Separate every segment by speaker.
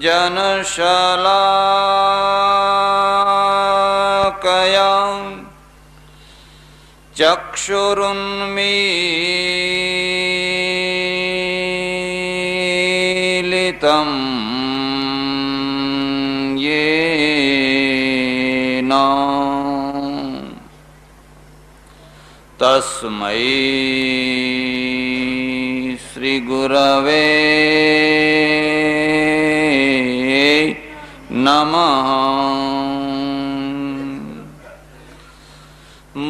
Speaker 1: जनशलाकया चक्षुरुन्मीलितं येन तस्मै श्री गुरवे नमः।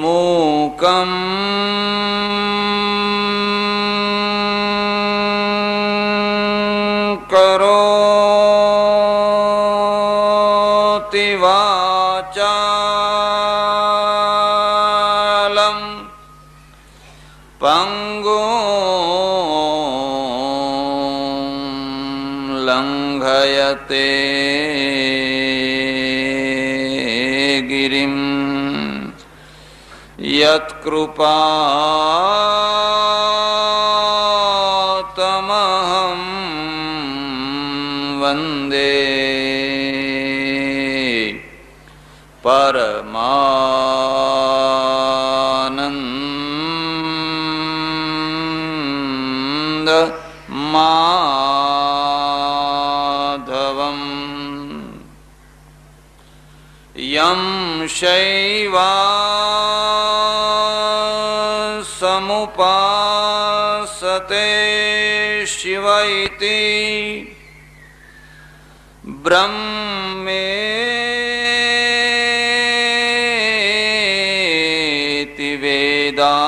Speaker 1: मूकं करोति वाचालं पंगुं लंघयते गिरिं यत्कृपातमहं वन्दे परमानंद माधवम्। यं शैवासमुपासते शिव इति ब्रह्मेति वेदान्तिनो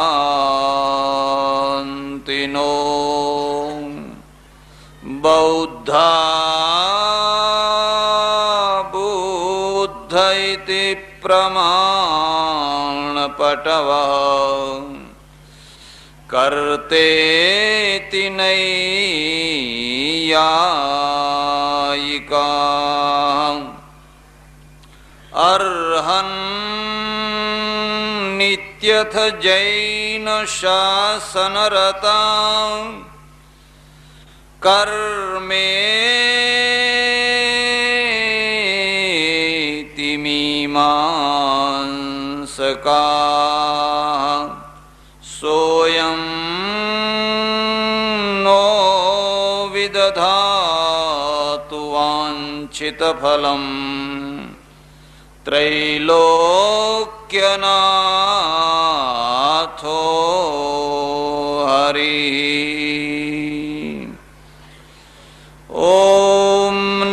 Speaker 1: बौद्धा बुद्ध इति प्रमाणपटवः कर्तेति नैयायिका अर्हन्नित्यथ जैन शासनरता कर्मेति मीमांसका सोऽयं नो विदधातु वाञ्छितफलम् त्रैलोक्यनाथो हरिः। ॐ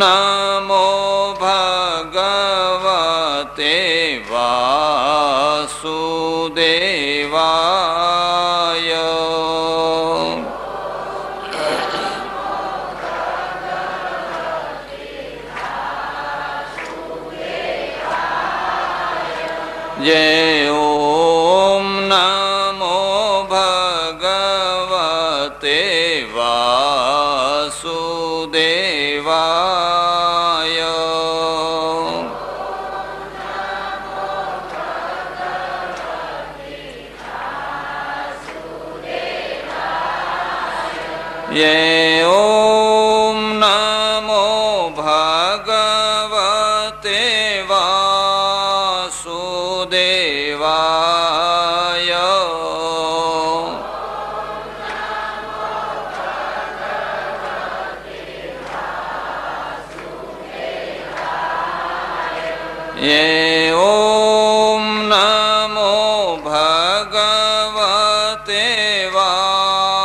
Speaker 1: नमो भगवते वासुदेवाय। जय ओम नमो भगवते वासुदेवाय। जय ओम नमो भगवते वासुदेवाय। ये ओम नमो भगवते वासुदेवाय।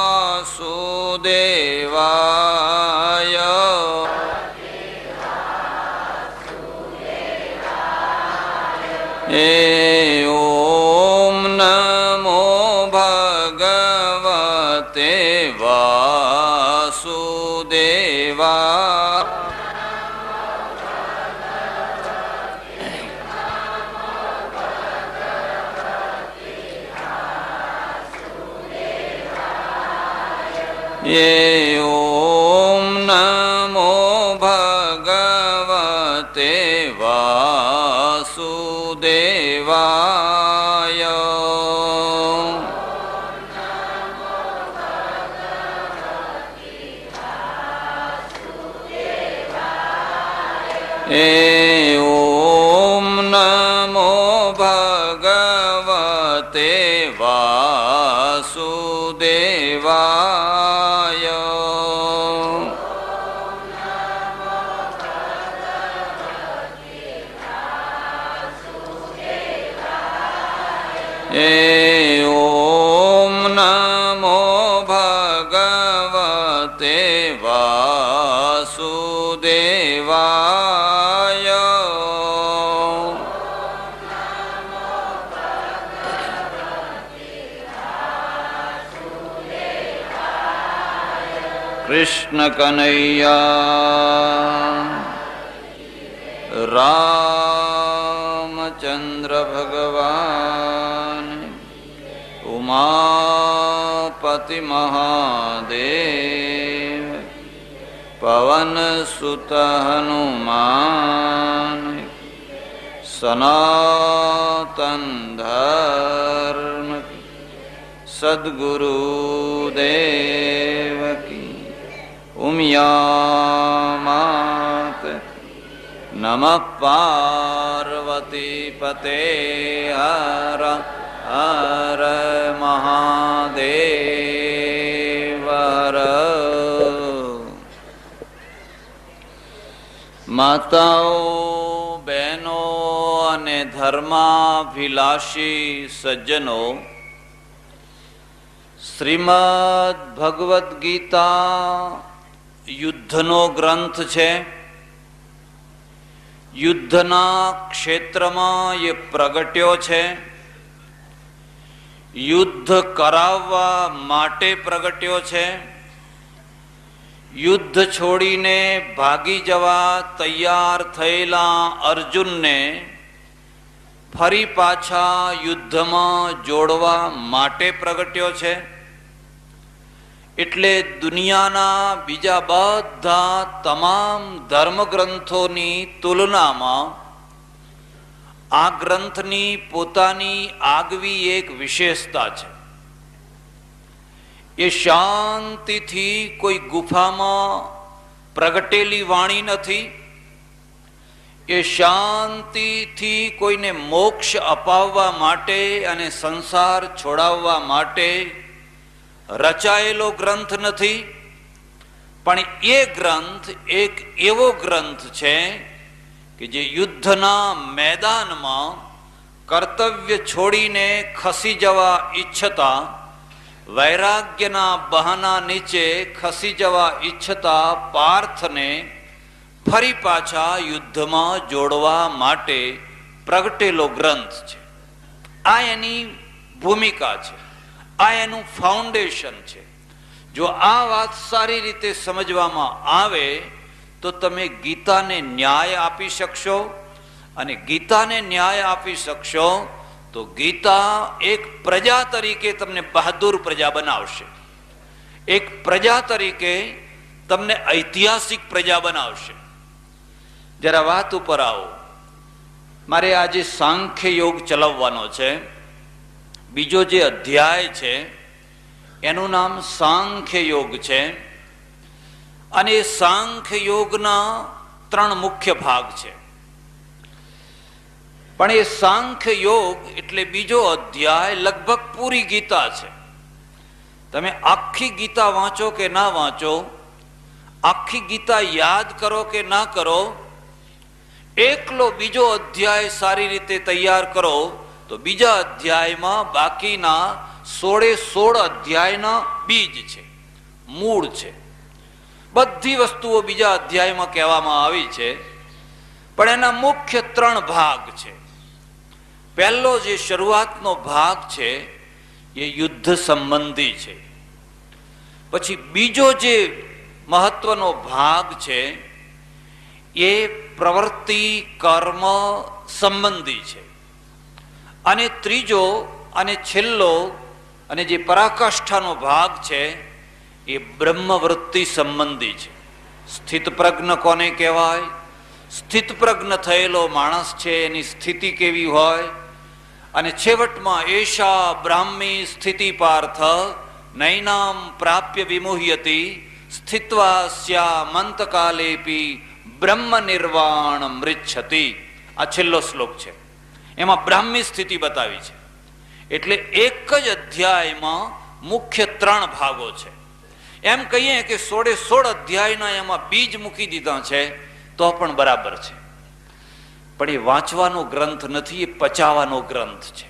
Speaker 1: ये ओम नमो भगवते वासुदेवाय। ये ओम नमो भगवते वासुदेवाय। ભગવતે વાસુદેવાય. ઓમ નમો ભગવતે વાસુદેવાય. કૃષ્ણ કનૈયા રામચંદ્ર ભગવાન ઉમાપતિ મહાદેવ પવન સુત હનુમાન સનાતન ધર્મ સદ્ગુરુદેવ કી ઉમિયામાત નમઃ પાર્વતી પતે હર હર મહાદેવ હર. માતાઓ, બહેનો અને ધર્માભિલાષી સજ્જનો, શ્રીમદ ભગવદ્ ગીતા યુદ્ધનો ગ્રંથ છે. યુદ્ધના ક્ષેત્રમાં એ પ્રગટ્યો છે. યુદ્ધ કરાવવા માટે પ્રગટ્યો છે. યુદ્ધ છોડીને ભાગી જવા તૈયાર થયેલા અર્જુનને ફરી પાછા યુદ્ધમાં જોડવા માટે પ્રગટ્યો છે. એટલે દુનિયાના બીજા બધા તમામ ધર્મગ્રંથોની તુલનામાં આ ગ્રંથની પોતાની આગવી એક વિશેષતા છે. એ શાંતિથી કોઈ ગુફામાં પ્રગટેલી વાણી નથી. એ શાંતિથી કોઈને મોક્ષ અપાવવા માટે અને સંસાર છોડાવવા માટે રચાયેલો ગ્રંથ નથી. પણ એ ગ્રંથ એક એવો ગ્રંથ છે કે જે યુદ્ધના મેદાનમાં કર્તવ્ય છોડીને ખસી જવા ઈચ્છતા, વૈરાગ્યના બહાના નીચે ખસી જવા ઈચ્છતા પાર્થને ફરી પાછા યુદ્ધમાં જોડવા માટે પ્રગટેલો ગ્રંથ છે. આ એની ભૂમિકા છે, આ એનું ફાઉન્ડેશન છે. જો આ વાત સારી રીતે સમજવામાં આવે તો તમે ગીતાને ન્યાય આપી શકશો, અને ગીતાને ન્યાય આપી શકશો તો ગીતા એક પ્રજા તરીકે તમને બહાદુર પ્રજા બનાવશે. એક પ્રજા તરીકે તમને ઐતિહાસિક પ્રજા બનાવશે. જરા વાત ઉપર આવો. મારે આજે સાંખ્ય યોગ ચલાવવાનો છે. બીજો જે અધ્યાય છે એનું નામ સાંખ્ય યોગ છે. અને સાંખ્ય યોગના 3 મુખ્ય ભાગ છે. પણ એ સાંખ્ય યોગ એટલે બીજો અધ્યાય લગભગ પૂરી ગીતા છે. તમે આખી ગીતા વાંચો કે ના વાંચો, આખી ગીતા યાદ કરો કે ના કરો, એકલો બીજો અધ્યાય સારી રીતે તૈયાર કરો તો બીજા અધ્યાયમાં બાકીના 16 અધ્યાયના બીજ છે, મૂળ છે. બધી વસ્તુઓ બીજા અધ્યાયમાં કહેવામાં આવી છે. પણ એના મુખ્ય 3 ભાગ છે. પહેલો જે શરૂઆતનો ભાગ છે એ યુદ્ધ સંબંધી છે. પછી બીજો જે મહત્વનો ભાગ છે એ પ્રવૃત્તિ કર્મ સંબંધી છે. અને ત્રીજો અને છેલ્લો અને જે પરાકાષ્ઠાનો ભાગ છે એ બ્રહ્મવૃત્તિ સંબંધી છે. સ્થિત પ્રજ્ઞ કોને કહેવાય? સ્થિત પ્રજ્ઞ થયેલો માણસ છે એની સ્થિતિ કેવી હોય? અને છેવટમાં એશા બ્રાહ્મી સ્થિતિ પાર્થ નૈનામ પ્રાપ્ય વિમુહ્યતિ સ્થિત્વા સ્યા મંતકાલેપી બ્રહ્મ નિર્વાણ મૃચ્છતિ. આ છેલ્લો શ્લોક છે. એમાં બ્રાહ્મી સ્થિતિ બતાવી છે. એટલે એક જ અધ્યાયમાં મુખ્ય 3 ભાગો છે. એમ કહીએ કે 16 અધ્યાયના એમાં બીજ મૂકી દીધા છે તો પણ બરાબર છે. પણ એ વાંચવાનો ગ્રંથ નથી, એ પચાવવાનો ગ્રંથ છે.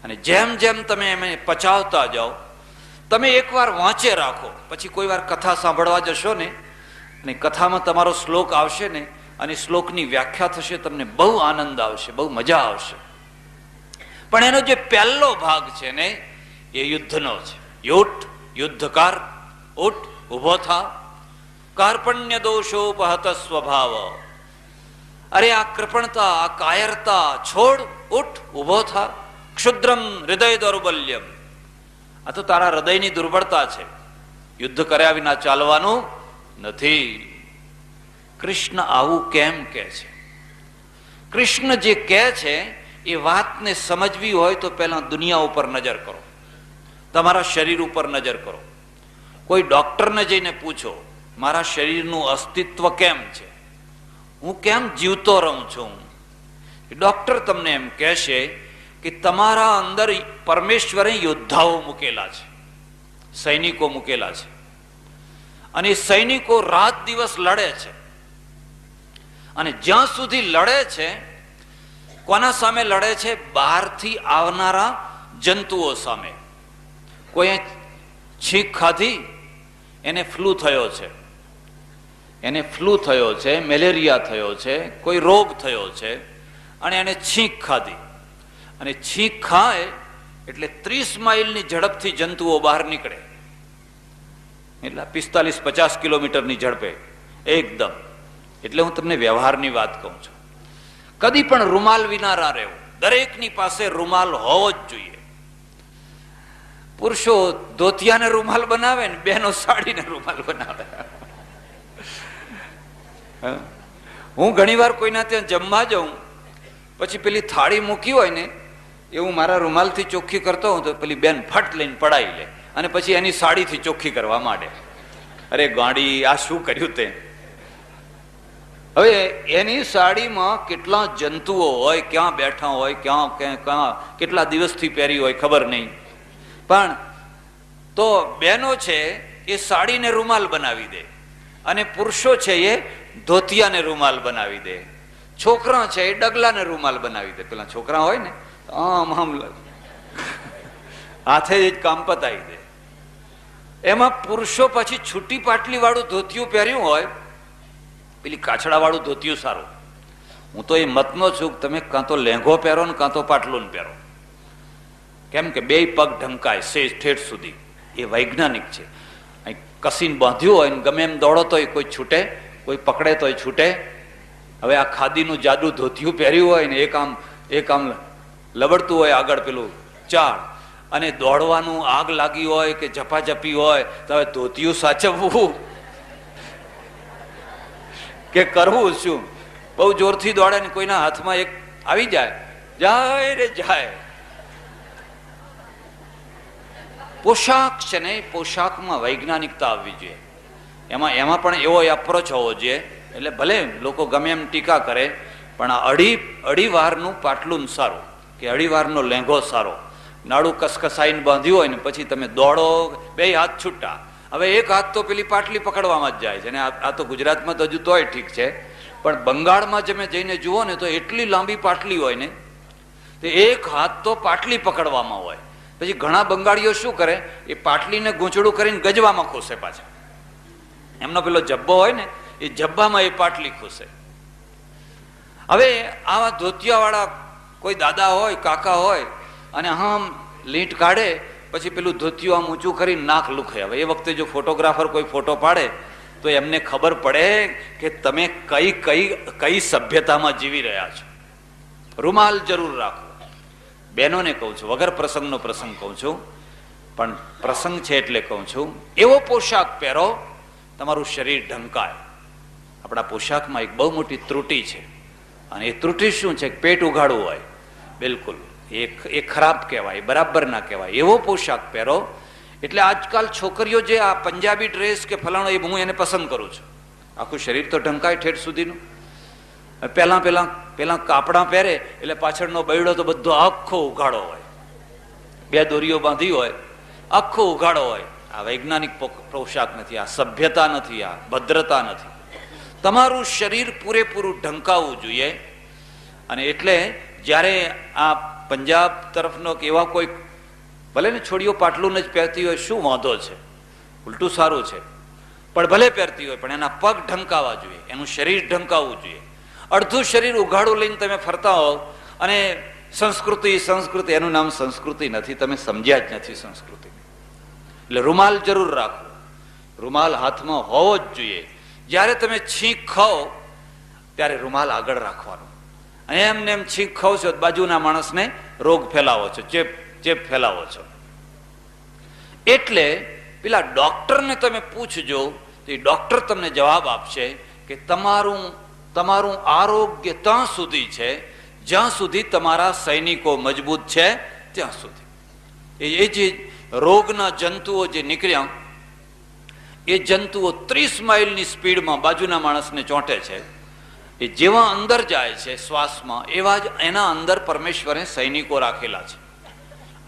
Speaker 1: અને જેમ જેમ તમે એમ પચાવતા જાઓ, તમે એકવાર વાંચે રાખો, પછી કોઈ વાર કથા સાંભળવા જશો ને અને કથામાં તમારો શ્લોક આવશે ને અને શ્લોકની વ્યાખ્યા થશે, તમને બહુ આનંદ આવશે, બહુ મજા આવશે. પણ એનો જે પહેલો ભાગ છે ને એ યુદ્ધનો છે. યુદ્ધકાર ઉઠ, ઉભો થા, કાર્પણ્ય દોષોપહત સ્વભાવ. અરે આ કૃપણતા, આ કાયરતા છોડ, ઉઠ, ઉભો થા. ક્ષુદ્રમ હૃદય દૌર્બલ્યમ, આ તો તારા હૃદયની દુર્બળતા છે, યુદ્ધ કર્યા વિના ચાલવાનું નથી. કૃષ્ણ આવું કેમ કહે છે? કૃષ્ણ જે કહે છે એ વાતને સમજવી હોય તો પહેલા દુનિયા ઉપર નજર કરો, તમારા શરીર ઉપર નજર કરો. કોઈ ડોક્ટરને જઈને પૂછો, મારા શરીરનું અસ્તિત્વ કેમ છે, હું કેમ જીવતો રહું છું? ડોક્ટર તમને એમ કહેશે કે તમારા અંદર પરમેશ્વરે યોદ્ધાઓ મૂકેલા છે, સૈનિકો મૂકેલા છે, અને સૈનિકો રાત દિવસ લડે છે. અને જ્યાં સુધી લડે છે, કોના સામે લડે છે? બહારથી આવનારા જંતુઓ સામે. કોઈ છીંક ખાધી, એને ફ્લૂ થયો છે, એને ફ્લૂ થયો છે, મેલેરિયા થયો છે, કોઈ રોગ થયો છે, અને એને છીંક ખાધી. અને છીંક ખાય એટલે 30 માઇલની ઝડપથી જંતુઓ બહાર નીકળે, એટલે 45-50 કિલોમીટરની ઝડપે એકદમ. એટલે હું તમને વ્યવહારની વાત કહું છું. કદી પણ રૂમાલ વિના ના રહેવું, દરેકની પાસે રૂમાલ હોવો જ જોઈએ. પુરુષો ધોતિયાને રૂમાલ બનાવે ને બહેનો સાડીને રૂમાલ બનાવે. હું ઘણીવાર કોઈના ત્યાં જમવા જાઉં, પછી પેલી થાળી મૂકી હોય ને એ હું મારા રૂમાલથી ચોખ્ખી કરતો હોઉં તો પેલી બેન ફટ લઈને પડાવી લે અને પછી એની સાડીથી ચોખ્ખી કરવા માંડે. અરે ગાંડી, આ શું કર્યું તે? હવે એની સાડીમાં કેટલા જંતુઓ હોય, ક્યાં બેઠા હોય, ક્યાં કેટલા દિવસથી પહેરી હોય ખબર નહીં. પણ તો બહેનો છે એ સાડીને રૂમાલ બનાવી દે, અને પુરુષો છે એ ધોતિયાને રૂમાલ બનાવી દે. છોકરા છે એ ડગલાને રૂમાલ બનાવી દે. પેલા છોકરા હોય ને આમ હાથે જ કામ પતાવી દે. એમાં પુરુષો પછી છૂટી પાટલી વાળું ધોતિયું પહેર્યું હોય, પેલી કાછડા વાળું ધોતિયું સારું. હું તો એ મતનો છું કે તમે કાં તો લેંઘો પહેરો ને કાં તો પાટલું પહેરો, કેમ કે 2 પગ ઢંકાય સેજ ઠેઠ સુધી. એ વૈજ્ઞાનિક છે. કસીને બાંધ્યું હોય ને ગમે એમ દોડો તોય કોઈ છૂટે, કોઈ પકડે તોય છૂટે. હવે આ ખાદીનું જાદુ ધોતિયું પહેર્યું હોય ને એક આમ લબડતું હોય આગળ પેલું ચાળ, અને દોડવાનું આગ લાગી હોય કે ઝપાઝપી હોય તો હવે ધોતિયું સાચવવું કે કરવું શું? બહુ જોરથી દોડે ને કોઈના હાથમાં એક આવી જાય, જાય રે જાય. પોશાક છે ને, પોશાકમાં વૈજ્ઞાનિકતા આવવી જોઈએ. એમાં પણ એવો એપ્રોચ હોવો જોઈએ. એટલે ભલે લોકો ગમે એમ ટીકા કરે, પણ આ અઢી વારનું પાટલું સારું કે અઢી વારનો લેંઘો સારો. નાડું કસકસાઈને બાંધ્યું હોય ને પછી તમે દોડો, 2 હાથ છૂટા. હવે એક હાથ તો પેલી પાટલી પકડવામાં જ જાય છે. અને આ તો ગુજરાતમાં તો હજુ તોય ઠીક છે, પણ બંગાળમાં તમે જઈને જુઓ ને તો એટલી લાંબી પાટલી હોય ને, તો એક હાથ તો પાટલી પકડવામાં હોય. પછી ઘણા બંગાળીઓ શું કરે, એ પાટલીને ગૂંચડું કરીને ગજવામાં ખોસે પાછા. એમનો પેલો જબ્બો હોય ને એ જબ્બામાં એ પાટલી ખોસે. હવે આવા ધોતિયાવાળા કોઈ દાદા હોય, કાકા હોય, અને આમ લીંટ કાઢે, પછી પેલું ધોતિયું આમ ઊંચું કરીને નાક લુખે. હવે એ વખતે જો ફોટોગ્રાફર કોઈ ફોટો પાડે તો એમને ખબર પડે કે તમે કઈ સભ્યતામાં જીવી રહ્યા છો. રૂમાલ જરૂર રાખો. બહેનોને કહું છું, વગર પ્રસંગનો પ્રસંગ કહું છું, પણ પ્રસંગ છે એટલે કહું છું. એવો પોશાક પહેરો તમારું શરીર ઢંકાય. આપણા પોશાકમાં એક બહુ મોટી ત્રુટિ છે, અને એ ત્રુટિ શું છે? પેટ ઉઘાડવું હોય. બિલકુલ એ ખરાબ કહેવાય, બરાબર ના કહેવાય. એવો પોશાક પહેરો. એટલે આજકાલ છોકરીઓ જે આ પંજાબી ડ્રેસ કે ફલાણો, એ હું એને પસંદ કરું છું. આખું શરીર તો ઢંકાય ઠેઠ સુધીનું. પેલા કાપડા પહેરે એટલે પાછળનો બૈડો તો બધો આખો ઉઘાડો હોય, 2 દોરીઓ બાંધી હોય, આખો ઉઘાડો હોય. આ વૈજ્ઞાનિક પોશાક નથી, આ સભ્યતા નથી, આ ભદ્રતા નથી. તમારું શરીર પૂરેપૂરું ઢંકાવવું જોઈએ. અને એટલે જ્યારે આ પંજાબ તરફનો એવા કોઈ, ભલે ને છોડીઓ પાટલું જ પહેરતી હોય, શું વાંધો છે, ઉલટું સારું છે, પણ ભલે પહેરતી હોય, પણ એના પગ ઢંકાવા જોઈએ, એનું શરીર ઢંકાવવું જોઈએ. અડધું શરીર ઉઘાડું લઈને તમે ફરતા હો અને સંસ્કૃતિ એનું નામ સંસ્કૃતિ નથી, તમે સમજ્યા જ નથી સંસ્કૃતિ. એટલે રૂમાલ જરૂર રાખો, રૂમાલ હાથમાં હોવો જ જોઈએ. જ્યારે તમે છીંક ખાઓ ત્યારે રૂમાલ આગળ રાખવાનો, અને એમને એમ છીંક ખાઓ છો બાજુના માણસને રોગ ફેલાવો છો, ચેપ ફેલાવો છો. એટલે પેલા ડોક્ટરને તમે પૂછજો, તો ડોક્ટર તમને જવાબ આપશે કે તમારું આરોગ્ય ત્યાં સુધી છે જ્યાં સુધી તમારા સૈનિકો મજબૂત છે, ત્યાં સુધી. એ જે રોગના જંતુઓ જે નીકળ્યા, એ જંતુઓ 30 માઇલની સ્પીડમાં બાજુના માણસને ચોંટે છે. એ જેવા અંદર જાય છે શ્વાસમાં, એવા જ એના અંદર પરમેશ્વરે સૈનિકો રાખેલા છે.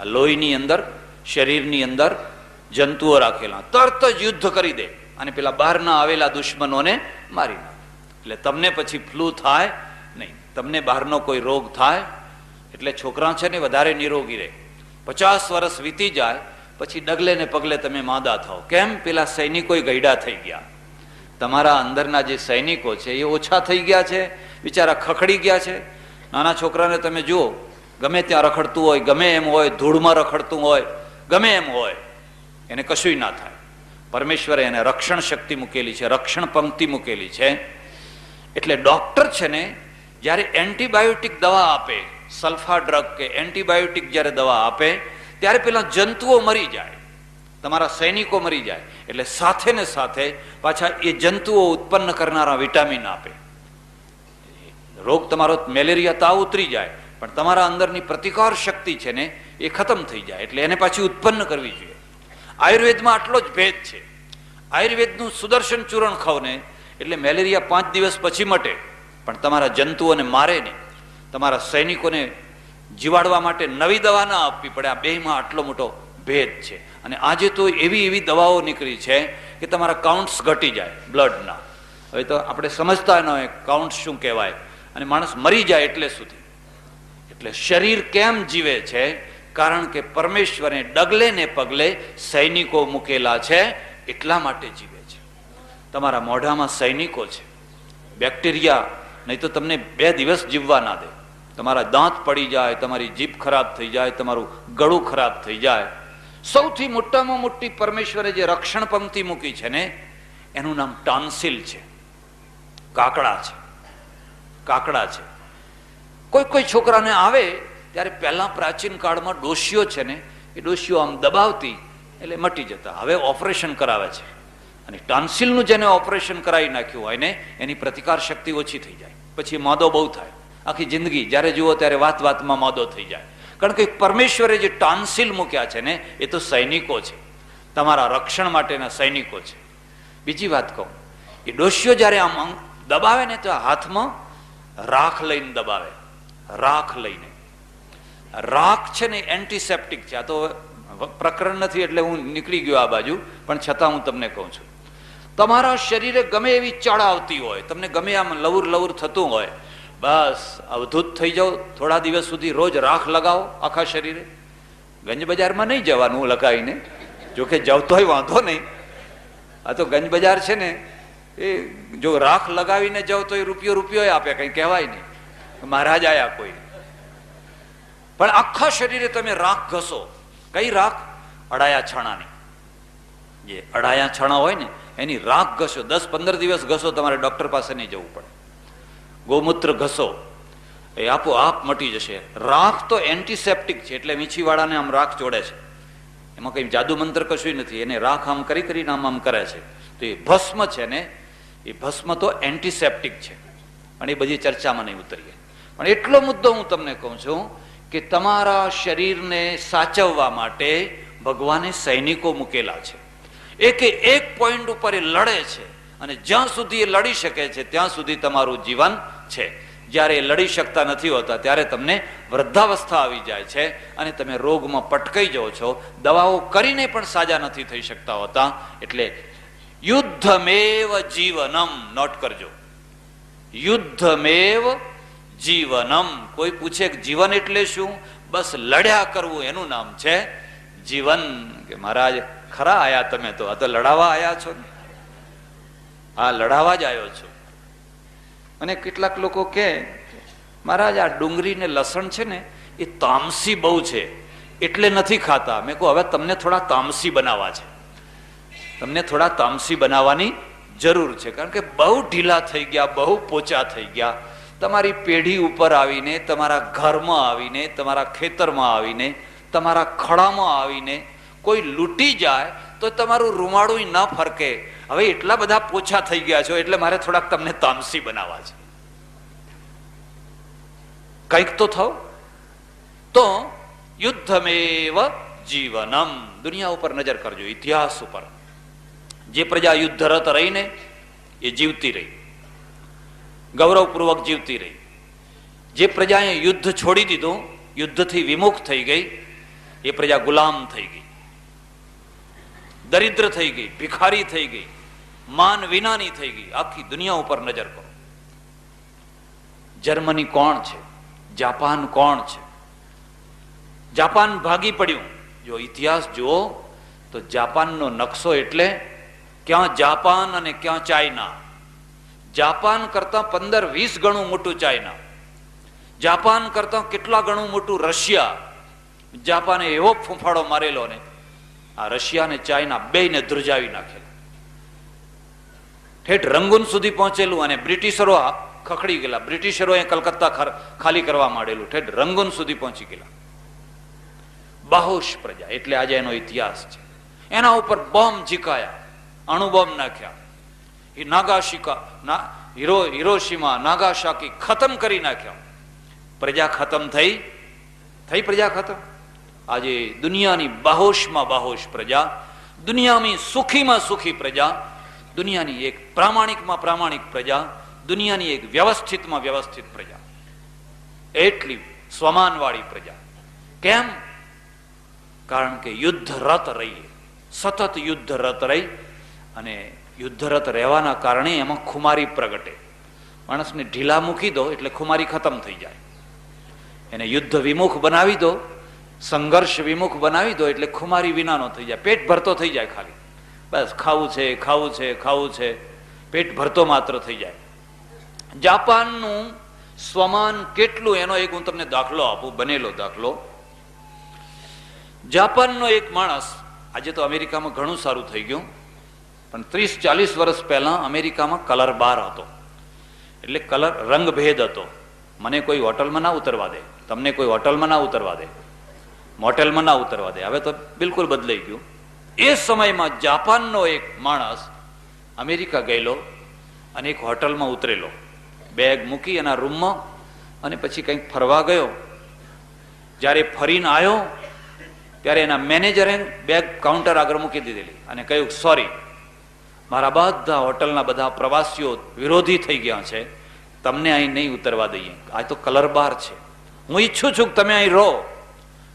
Speaker 1: આ લોહીની અંદર, શરીરની અંદર જંતુઓ રાખેલા, તરત જ યુદ્ધ કરી દે અને પેલા બહારના આવેલા દુશ્મનોને મારી નાખે. એટલે તમને પછી ફ્લૂ થાય નહીં, તમને બહારનો કોઈ રોગ થાય એટલે છોકરા છે ને વધારે નિરોગી રહે. 50 વર્ષ વીતી જાય પછી ડગલે ને પગલે તમે માંદા થાવ. કેમ? પેલા સૈનિકો ગયડા થઈ ગયા. તમારા અંદરના જે સૈનિકો છે એ ઓછા થઈ ગયા છે, બિચારા ખખડી ગયા છે. નાના છોકરાને તમે જુઓ, ગમે ત્યાં રખડતું હોય, ગમે એમ હોય, ધૂળમાં રખડતું હોય, ગમે એમ હોય, એને કશુંય ના થાય. પરમેશ્વરે એને રક્ષણ શક્તિ મૂકેલી છે, રક્ષણ પંક્તિ મૂકેલી છે. એટલે ડોક્ટર છે ને જ્યારે એન્ટીબાયોટિક દવા આપે, સલ્ફા ડ્રગ કે એન્ટીબાયોટિક જ્યારે દવા આપે, ત્યારે પેલા જંતુઓ મરી જાય, તમારા સૈનિકો મરી જાય. એટલે સાથે ને સાથે પાછા એ જંતુઓ ઉત્પન્ન કરનારા વિટામિન આપે. રોગ તમારો મેલેરિયા તાવ ઉતરી જાય, પણ તમારા અંદરની પ્રતિકાર શક્તિ છે ને એ ખતમ થઈ જાય, એટલે એને પાછી ઉત્પન્ન કરવી જોઈએ. આયુર્વેદમાં આટલો જ ભેદ છે. આયુર્વેદનું સુદર્શન ચૂર્ણ ખાવ ને એટલે મેલેરિયા 5 દિવસ પછી મટે, પણ તમારા જંતુઓને મારે નહીં. તમારા સૈનિકોને જીવાડવા માટે નવી દવા ના આપવી પડે. આ બેમાં આટલો મોટો ભેદ છે. અને આજે તો એવી દવાઓ નીકળી છે કે તમારા કાઉન્ટ્સ ઘટી જાય બ્લડના. હવે તો આપણે સમજતા ન હોય કાઉન્ટ શું કહેવાય, અને માણસ મરી જાય એટલે સુધી. એટલે શરીર કેમ જીવે છે? કારણ કે પરમેશ્વરે ડગલે ને પગલે સૈનિકો મૂકેલા છે, એટલા માટે જીવે છે. તમારા મોઢામાં સૈનિકો છે, બેક્ટેરિયા નહીં તો તમને 2 દિવસ જીવવા ના દે. તમારા દાંત પડી જાય, તમારી જીભ ખરાબ થઈ જાય, તમારું ગળું ખરાબ થઈ જાય. સૌથી મોટામાં મોટી પરમેશ્વરે જે રક્ષણ પંક્તિ મૂકી છે ને, એનું નામ ટોન્સિલ છે, કાકડા છે. કાકડા છે. કોઈ છોકરાને આવે ત્યારે પહેલા પ્રાચીન કાળમાં ડોશીઓ છે ને, એ ડોશીઓ આમ દબાવતી એટલે મટી જતા. હવે ઓપરેશન કરાવે છે, અને ટોન્સિલનું જેને ઓપરેશન કરાવી નાખ્યું હોય ને, એની પ્રતિકાર શક્તિ ઓછી થઈ જાય, પછી માદો બહુ થાય. આખી જિંદગી જ્યારે જુઓ ત્યારે વાતમાં માદો થઈ જાય. કારણ કે પરમેશ્વરે જે ટોન્સિલ મૂક્યા છે ને, એ તો સૈનિકો છે, તમારા રક્ષણ માટેના સૈનિકો છે. બીજી વાત કહું, એ ડોશીઓ જ્યારે આમ દબાવે ને તો હાથમાં રાખ લઈને દબાવે. રાખ લઈને, રાખ છે ને એન્ટીસેપ્ટિક છે. આ તો પ્રકરણ નથી એટલે હું નીકળી ગયો આ બાજુ, પણ છતાં હું તમને કહું છું, તમારા શરીરે ગમે એવી ચડ આવતી હોય, તમને ગમે આમ લવર થતું હોય, બસ અવધૂત થઈ જાઓ. થોડા દિવસ સુધી રોજ રાખ લગાવો આખા શરીરે. ગંજ બજારમાં નહીં જવાનું લગાવીને, જોકે જવતોય વાંધો નહીં. આ તો ગંજ બજાર છે ને, એ જો રાખ લગાવીને જાવ તો એ રૂપિયો આપે, કઈ કહેવાય નહીં, મહારાજ આયા કોઈ. પણ આખા શરીરે તમે રાખ ઘસો. કઈ રાખ? અડાયા છાણાની. જે અડાયા છાણા હોય ને એની રાખ ઘસો. 10-15 દિવસ ઘસો, તમારે ડોક્ટર પાસે નહીં જવું પડે. ગૌમૂત્ર ઘસો, એ આપોઆપ મટી જશે. રાખ તો એન્ટીસેપ્ટિક છે, એટલે મીઠીવાળાને આમ રાખ જોડે છે. એમાં કઈ જાદુ મંત્ર કશું નથી. એને રાખ આમ કરીને આમ કરે છે. તો એ ભસ્મ છે ને, એ ભસ્મ તો એન્ટીસેપ્ટિક છે, પણ એ બધી ચર્ચામાં નહીં ઉતરીએ. પણ એટલો મુદ્દો હું તમને કહું છું કે તમારા શરીરને સાચવવા માટે ભગવાને સૈનિકો મૂકેલા છે. એક પોઈન્ટ ઉપર એ લડે છે, અને જ્યાં સુધી એ લડી શકે છે ત્યાં સુધી તમારું જીવન છે. જ્યારે લડી શકતા નથી હોતા ત્યારે તમને વૃદ્ધાવસ્થા આવી જાય છે અને તમે રોગમાં પટકાઈ જાઓ છો, દવાઓ કરીને પણ સાજા નથી થઈ શકતા હોતા. એટલે યુદ્ધમેવ જીવનમ, નોટ કરજો, યુદ્ધમેવ જીવનમ. કોઈ પૂછે કે જીવન એટલે શું? બસ લડ્યા કરવું એનું નામ છે જીવન. કે મહારાજ ખરા આયા તમે, તો આ તો લડાવા આયા છો ને, આ લડાવા જ આવ્યો છો. અને કેટલાક લોકો કે મહારાજ આ ડુંગળી ને લસણ છે ને એ તામસી બહુ છે એટલે નથી ખાતા. મેં કહું હવે તમને થોડા તામસી બનાવવા છે, તમને થોડા તામસી બનાવવાની જરૂર છે, કારણ કે બહુ ઢીલા થઈ ગયા, બહુ પોચા થઈ ગયા. તમારી પેઢી ઉપર આવીને, તમારા ઘરમાં આવીને, તમારા ખેતરમાં આવીને, તમારા ખડામાં આવીને કોઈ લૂંટી જાય તો તમારું રૂમાડું ન ફરકે. હવે એટલા બધા પોછા થઈ ગયા છો એટલે મારે થોડાક તમને તામસી બનાવવા છે. કંઈક તો થયો. તો યુદ્ધમેવ જીવનમ. દુનિયા ઉપર નજર કરજો, ઇતિહાસ ઉપર. જે પ્રજા યુદ્ધરત રહીને એ જીવતી રહી, ગૌરવપૂર્વક જીવતી રહી. જે પ્રજાએ યુદ્ધ છોડી દીધું, યુદ્ધથી વિમુખ થઈ ગઈ, એ પ્રજા ગુલામ થઈ ગઈ, દરિદ્ર થઈ ગઈ, ભિખારી થઈ ગઈ, માન વિનાની થઈ ગઈ. આખી દુનિયા ઉપર નજર કરો. જર્મની કોણ છે? જાપાન કોણ છે? જાપાન ભાગી પડ્યું. જો ઇતિહાસ જુઓ તો જાપાનનો નકશો એટલે ક્યાં જાપાન અને ક્યાં ચાઇના. જાપાન કરતા 15-20 ગણું મોટું ચાઇના, જાપાન કરતા કેટલા ગણું મોટું રશિયા. જાપાને એવો ફૂંફાડો મારેલો ને આ રશિયા ને ચાઇના બેયને ધ્રુજાવી નાખેલા, ઠેઠ રંગૂન સુધી પહોંચેલું. અને બ્રિટિશરો ખખડી ગયેલા, બ્રિટિશરોએ કલકત્તા ખાલી કરવા માંડેલું, ઠેઠ રંગૂન સુધી પહોંચી ગયેલા. બાહોશ પ્રજા એટલે આજે એનો ઇતિહાસ છે. એના ઉપર બોમ્બ ઝીકાયા, અણુબોમ્બ નાખ્યા, હિરોશીમા નાગાસાકી ખતમ કરી નાખ્યા. પ્રજા ખતમ થઈ પ્રજા ખતમ. આજે દુનિયાની બાહોશમાં બાહોશ પ્રજા, દુનિયાની સુખીમાં સુખી પ્રજા, દુનિયાની એક પ્રામાણિકમાં પ્રામાણિક પ્રજા, દુનિયાની એક વ્યવસ્થિતમાં વ્યવસ્થિત પ્રજા, એટલી સ્વમાનવાળી પ્રજા. કેમ? કારણ કે યુદ્ધરત રહી, સતત યુદ્ધરત રહી. અને યુદ્ધરત રહેવાના કારણે એમાં ખુમારી પ્રગટે. માણસને ઢીલા મૂકી દો એટલે ખુમારી ખતમ થઈ જાય. એને યુદ્ધ વિમુખ બનાવી દો, સંઘર્ષ વિમુખ બનાવી દો એટલે ખુમારી વિનાનો થઈ જાય. પેટ ભરતો થઈ જાય, ખાલી બસ ખાવું છે, ખાવું છે, ખાવું છે, પેટ ભરતો માત્ર થઈ જાય. જાપાનનું સ્વમાન કેટલું એનો એક હું તમને દાખલો આપું, બનેલો દાખલો. જાપાનનો એક માણસ, આજે તો અમેરિકામાં ઘણું સારું થઈ ગયું, પણ 30-40 વર્ષ પહેલા અમેરિકામાં કલર બાર હતો. એટલે કલર રંગભેદ હતો. મને કોઈ હોટલમાં ના ઉતરવા દે, તમને કોઈ હોટલમાં ના ઉતરવા દે, મોટેલમાં ના ઉતરવા દે. હવે તો બિલકુલ બદલાઈ ગયું. એ સમયમાં જાપાનનો એક માણસ અમેરિકા ગયેલો અને એક હોટલમાં ઉતરેલો, બેગ મૂકી એના રૂમમાં, અને પછી કંઈક ફરવા ગયો. જ્યારે ફરીને આવ્યો ત્યારે એના મેનેજરે બેગ કાઉન્ટર આગળ મૂકી દીધેલી અને કહ્યું, સોરી, મારા બધા હોટલના બધા પ્રવાસીઓ વિરોધી થઈ ગયા છે, તમને અહીં નહીં ઉતરવા દઈએ. આ તો કલર બાર છે. હું ઈચ્છું છું કે તમે અહીં રહો,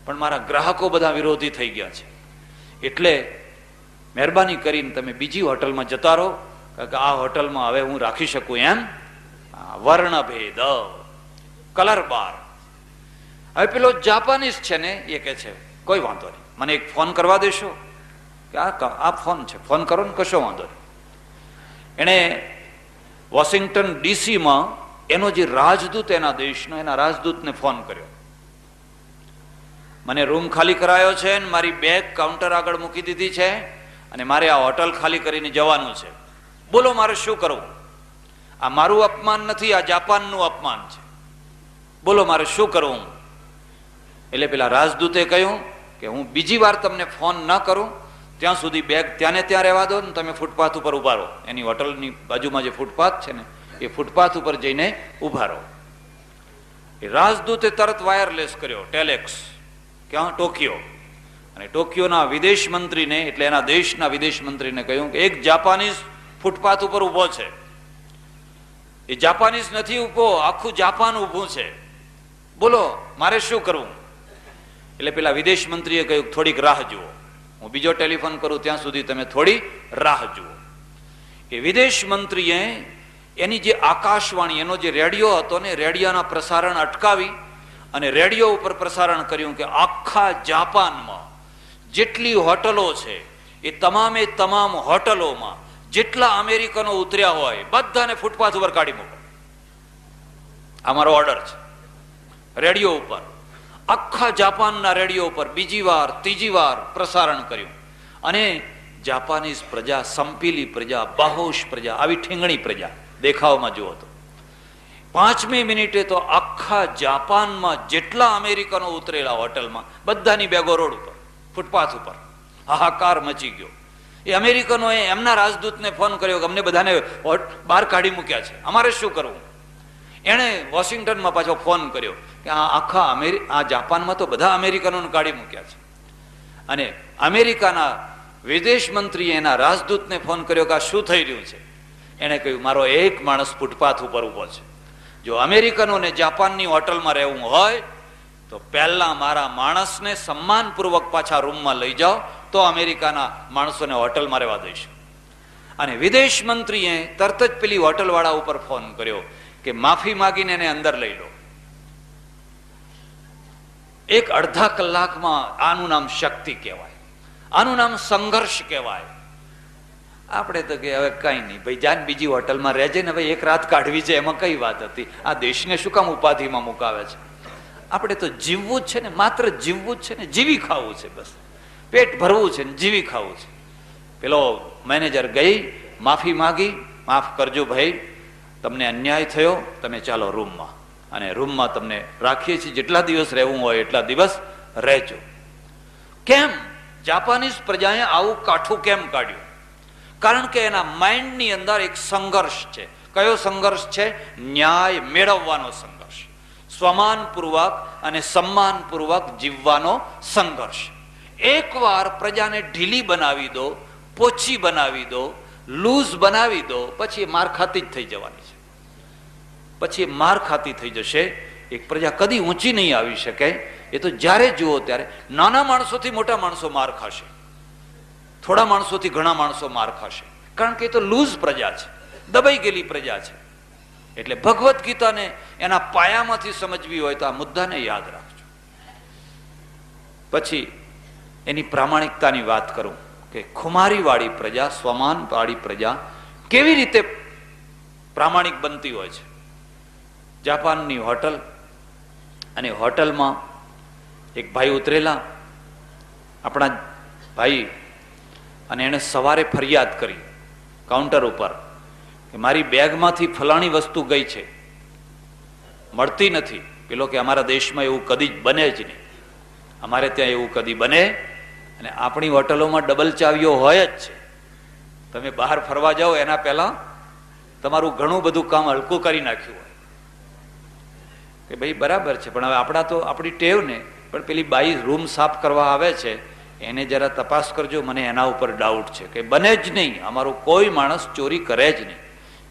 Speaker 1: પણ મારા ગ્રાહકો બધા વિરોધી થઈ ગયા છે, એટલે મહેરબાની કરીને તમે બીજી હોટલમાં જતા રહો, કારણ કે આ હોટલમાં હવે હું રાખી શકું એમ વર્ણભેદ, કલર બાર. હવે પેલો જાપાનીઝ છે ને એ કહે છે, કોઈ વાંધો નહીં, મને એક ફોન કરવા દેશો? કે આ ફોન છે, ફોન કરો ને, કશો વાંધો નહીં. એણે વોશિંગ્ટન ડીસીમાં એનો જે રાજદૂત એના દેશનો, એના રાજદૂતને ફોન કર્યો. મને રૂમ ખાલી કરાયો છે ને મારી બેગ કાઉન્ટર આગળ મૂકી દીધી છે અને મારે આ હોટલ ખાલી કરીને જવાનું છે. બોલો મારે શું કરવું? આ મારું અપમાન નથી, આ જાપાનનું અપમાન છે. બોલો મારે શું કરવું? એટલે પેલા રાજદૂતે કહ્યું કે હું બીજી વાર તમને ફોન ન કરું ત્યાં સુધી બેગ ત્યાંને ત્યાં રહેવા દો ને તમે ફૂટપાથ ઉપર ઉભા રહો. એની હોટલની બાજુમાં જે ફૂટપાથ છે ને એ ફૂટપાથ ઉપર જઈને ઉભા રહો. એ રાજદૂતે તરત વાયરલેસ કર્યો, ટેલેક્સ, ક્યાં? ટોક્યો. અને ટોક્યોના વિદેશ મંત્રીને, એટલે એના દેશના વિદેશ મંત્રીને કહ્યું કે એક જાપાનીઝ ફૂટપાથ ઉપર ઉભો છે, એ જાપાનીઝ નથી ઊભો, આખું જાપાન ઊભું છે. બોલો મારે શું કરવું? એટલે પેલા વિદેશ મંત્રીએ કહ્યું થોડીક રાહ જુઓ, હું બીજો ટેલિફોન કરું ત્યાં સુધી તમે થોડી રાહ જુઓ. એ વિદેશ મંત્રીએ એની જે આકાશવાણી, એનો જે રેડિયો હતો ને, રેડિયોના પ્રસારણ અટકાવી અને રેડિયો ઉપર પ્રસારણ કર્યું કે આખા જાપાનમાં જેટલી હોટલો છે એ તમામે તમામ હોટલોમાં જેટલા અમેરિકનો ઉતર્યા હોય બધાને ફૂટપાથ ઉપર કાઢી મૂકો. અમારો ઓર્ડર છે. રેડિયો ઉપર, આખા જાપાનના રેડિયો ઉપર બીજી વાર ત્રીજી વાર પ્રસારણ કર્યું. અને જાપાનીઝ પ્રજા, સંપીલી પ્રજા, બાહોશ પ્રજા, આવી ઠીંગણી પ્રજા દેખાવમાં જુઓ તો 5મી મિનિટે તો આખા જાપાનમાં જેટલા અમેરિકનો ઉતરેલા હોટલમાં બધાની બેગો રોડ ઉપર, ફૂટપાથ ઉપર. હાહાકાર મચી ગયો. એ અમેરિકનોએ એમના રાજદૂતને ફોન કર્યો કે અમને બધાને બહાર કાઢી મૂક્યા છે, અમારે શું કરવું? એણે વોશિંગ્ટનમાં પાછો ફોન કર્યો કે આ જાપાનમાં તો બધા અમેરિકનોને કાઢી મૂક્યા છે. અને અમેરિકાના વિદેશ મંત્રીએ એના રાજદૂતને ફોન કર્યો કે આ શું થઈ રહ્યું છે? એણે કહ્યું મારો એક માણસ ફૂટપાથ ઉપર ઊભો છે. જો અમેરિકનોને જાપાનની હોટલમાં રહેવું હોય તો પહેલા મારા માણસને સન્માનપૂર્વક પાછા રૂમમાં લઈ જાઓ, તો અમેરિકાના માણસોને હોટલમાં રહેવા દઈશું. અને વિદેશ મંત્રીએ તરત જ પેલી હોટલવાળા ઉપર ફોન કર્યો કે માફી માગીને એને અંદર લઈ લો. એક અડધા કલાકમાં આનું નામ શક્તિ કહેવાય, આનું નામ સંઘર્ષ કહેવાય. આપણે તો કે હવે કઈ નહીં ભાઈ, જાન બીજી હોટલમાં રહેજે ને ભાઈ, એક રાત કાઢવી છે એમાં કઈ વાત હતી? આ દેશને શું કામ ઉપાધિમાં મુકાવે છે? આપણે તો જીવવું જ છે ને, માત્ર જીવવું જ છે ને, જીવી ખાવું છે, બસ પેટ ભરવું છે ને જીવી ખાવું છે. પેલો મેનેજર ગઈ, માફી માગી, માફ કરજો ભાઈ, તમને અન્યાય થયો, તમે ચાલો રૂમમાં, અને રૂમમાં તમને રાખીએ છીએ, જેટલા દિવસ રહેવું હોય એટલા દિવસ રહેજો. કેમ જાપાનીઝ પ્રજાએ આવું કાઠું કેમ કાઢ્યું? કારણ કે એના માઇન્ડની અંદર એક સંઘર્ષ છે. કયો સંઘર્ષ છે? ન્યાય મેળવવાનો સંઘર્ષ, સ્વમાનપૂર્વક અને સન્માનપૂર્વક જીવવાનો સંઘર્ષ. એકવાર પ્રજાને ઢીલી બનાવી દો, પોચી બનાવી દો, લૂઝ બનાવી દો, પછી એ માર ખાતી જ થઈ જવાની છે. પછી એ માર ખાતી થઈ જશે. એક પ્રજા કદી ઊંચી નહીં આવી શકે. એ તો જ્યારે જુઓ ત્યારે નાના માણસોથી મોટા માણસો માર ખાશે, થોડા માણસોથી ઘણા માણસો માર ખાશે, કારણ કે એ તો લૂઝ પ્રજા છે, દબાઈ ગયેલી પ્રજા છે. એટલે ભગવદ્ ગીતાને એના પાયામાંથી સમજવી હોય તો આ મુદ્દાને યાદ રાખજો. પછી એની પ્રામાણિકતાની વાત કરું કે ખુમારીવાળી પ્રજા, સ્વમાનવાળી પ્રજા કેવી રીતે પ્રામાણિક બનતી હોય છે. જાપાનની હોટલ, અને હોટલમાં એક ભાઈ ઉતરેલા, આપણા ભાઈ, અને એણે સવારે ફરિયાદ કરી કાઉન્ટર ઉપર કે મારી બેગમાંથી ફલાણી વસ્તુ ગઈ છે, મળતી નથી. પેલો કે અમારા દેશમાં એવું કદી જ બને જ નહીં, અમારે ત્યાં એવું કદી બને, અને આપણી હોટલોમાં ડબલ ચાવીઓ હોય જ છે. તમે બહાર ફરવા જાઓ એના પહેલા તમારું ઘણું બધું કામ હલકું કરી નાખ્યું હોય કે ભાઈ બરાબર છે, પણ હવે આપણા તો આપણી ટેવ ને, પણ પેલી બાઈ રૂમ સાફ કરવા આવે છે એને જરા તપાસ કરજો, મને એના ઉપર ડાઉટ છે. કે બને જ નહીં, અમારો કોઈ માણસ ચોરી કરે જ નહીં,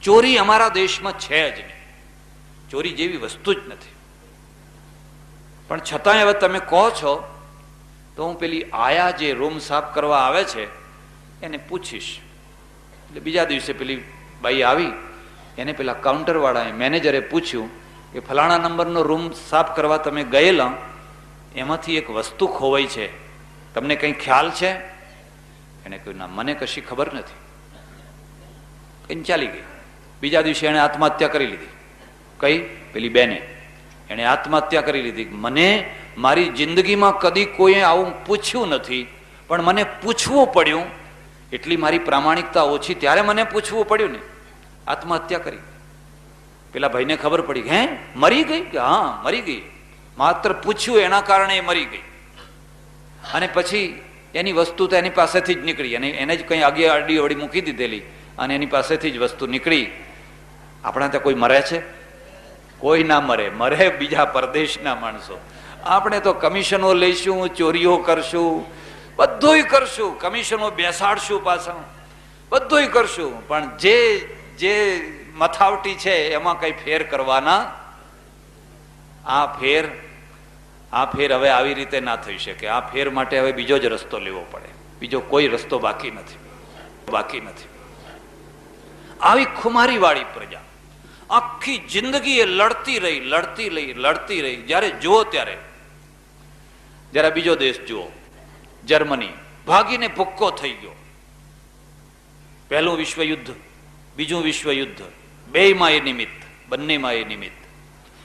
Speaker 1: ચોરી અમારા દેશમાં છે જ નહીં, ચોરી જેવી વસ્તુ જ નથી. પણ છતાંય હવે તમે કહો છો તો હું પેલી આયા જે રૂમ સાફ કરવા આવે છે એને પૂછીશ. એટલે બીજા દિવસે પેલી બાઈ આવી, એને પેલા કાઉન્ટરવાળાએ, મેનેજરે પૂછ્યું કે ફલાણા નંબરનો રૂમ સાફ કરવા તમે ગયેલા, એમાંથી એક વસ્તુ ખોવાઈ છે, તમને કંઈ ખ્યાલ છે? એને કહ્યું ના, મને કશી ખબર નથી. કઈ ચાલી ગઈ. બીજા દિવસે એણે આત્મહત્યા કરી લીધી. કઈ? પેલી બેને એણે આત્મહત્યા કરી લીધી. મને મારી જિંદગીમાં કદી કોઈએ આવું પૂછ્યું નથી, પણ મને પૂછવું પડ્યું, એટલી મારી પ્રામાણિકતા ઓછી, ત્યારે મને પૂછવું પડ્યું ને, આત્મહત્યા કરી. પેલા ભાઈને ખબર પડી, હે મરી ગઈ? કે હા મરી ગઈ, માત્ર પૂછ્યું એના કારણે એ મરી ગઈ. અને પછી એની વસ્તુ તો એની પાસેથી જ નીકળી, અને એને જ કંઈ આગે આડી અવડી મૂકી દીધેલી, અને એની પાસેથી જ વસ્તુ નીકળી. આપણા ત્યાં કોઈ મરે છે? કોઈ ના મરે, મરે બીજા પરદેશના માણસો. આપણે તો કમિશનો લઈશું, ચોરીઓ કરશું, બધુંય કરશું, કમિશનો બેસાડશું પાછા, બધુંય કરશું, પણ જે મથાવટી છે એમાં કઈ ફેર કરવાના. આ ફેર હવે આવી રીતે ના થઈ શકે. આ ફેર માટે હવે બીજો જ રસ્તો લેવો પડે. બીજો કોઈ રસ્તો બાકી નથી. આવી ખુમારી વાળી પ્રજા આખી જિંદગી એ લડતી રહી. જ્યારે જુઓ ત્યારે જરા બીજો દેશ જુઓ, જર્મની ભાગીને ભૂક્કો થઈ ગયો. પહેલું વિશ્વયુદ્ધ, બીજું વિશ્વયુદ્ધ, બંનેમાં એ નિમિત્ત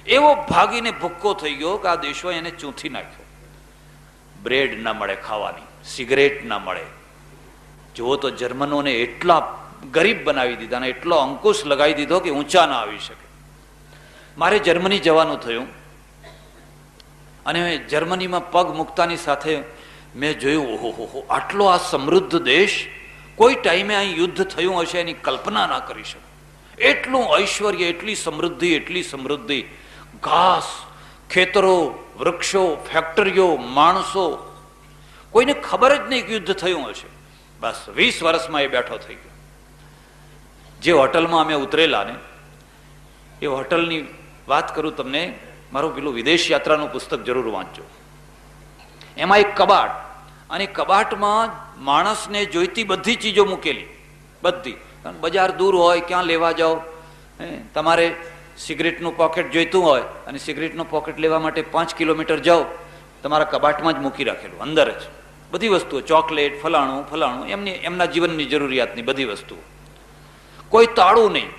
Speaker 1: એવો ભાગીને ભૂક્કો થઈ ગયો કે આ દેશો એને ચૂંથી નાખ્યો. બ્રેડ ના મળે ખાવાની, સિગરેટ ના મળે. જુઓ તો જર્મનોને એટલા ગરીબ બનાવી દીધા ને એટલો અંકુશ લગાવી દીધો કે ઊંચા ના આવી શકે. મારે જર્મની જવાનું થયું અને જર્મનીમાં પગ મૂકતાની સાથે મેં જોયું, ઓહો, આટલો આ સમૃદ્ધ દેશ, કોઈ ટાઈમે અહીં યુદ્ધ થયું હશે એની કલ્પના ના કરી શકે. એટલું ઐશ્વર્ય, એટલી સમૃદ્ધિ, ઘાસ, ખેતરો, વૃક્ષો, ફેક્ટરીઓ, માણસો, કોઈને ખબર જ નહીં કે યુદ્ધ થયું હશે. બસ 20 વર્ષમાં એ બેઠો થઈ ગયો. જે હોટલમાં અમે ઉતરેલા ને એ હોટલની વાત કરું તમને, મારું પેલું વિદેશ યાત્રાનું પુસ્તક જરૂર વાંચજો. એમાં એક કબાટ, અને કબાટમાં માણસને જોઈતી બધી ચીજો મૂકેલી, બધી. બજાર દૂર હોય, ક્યાં લેવા જાઓ, તમારે સિગરેટનું પોકેટ જોઈતું હોય અને સિગરેટનું પોકેટ લેવા માટે 5 કિલોમીટર જાઓ, તમારા કબાટમાં જ મૂકી રાખેલું, અંદર જ બધી વસ્તુઓ, ચોકલેટ, ફલાણું, એમના જીવનની જરૂરિયાતની બધી વસ્તુઓ. કોઈ તાળું નહીં,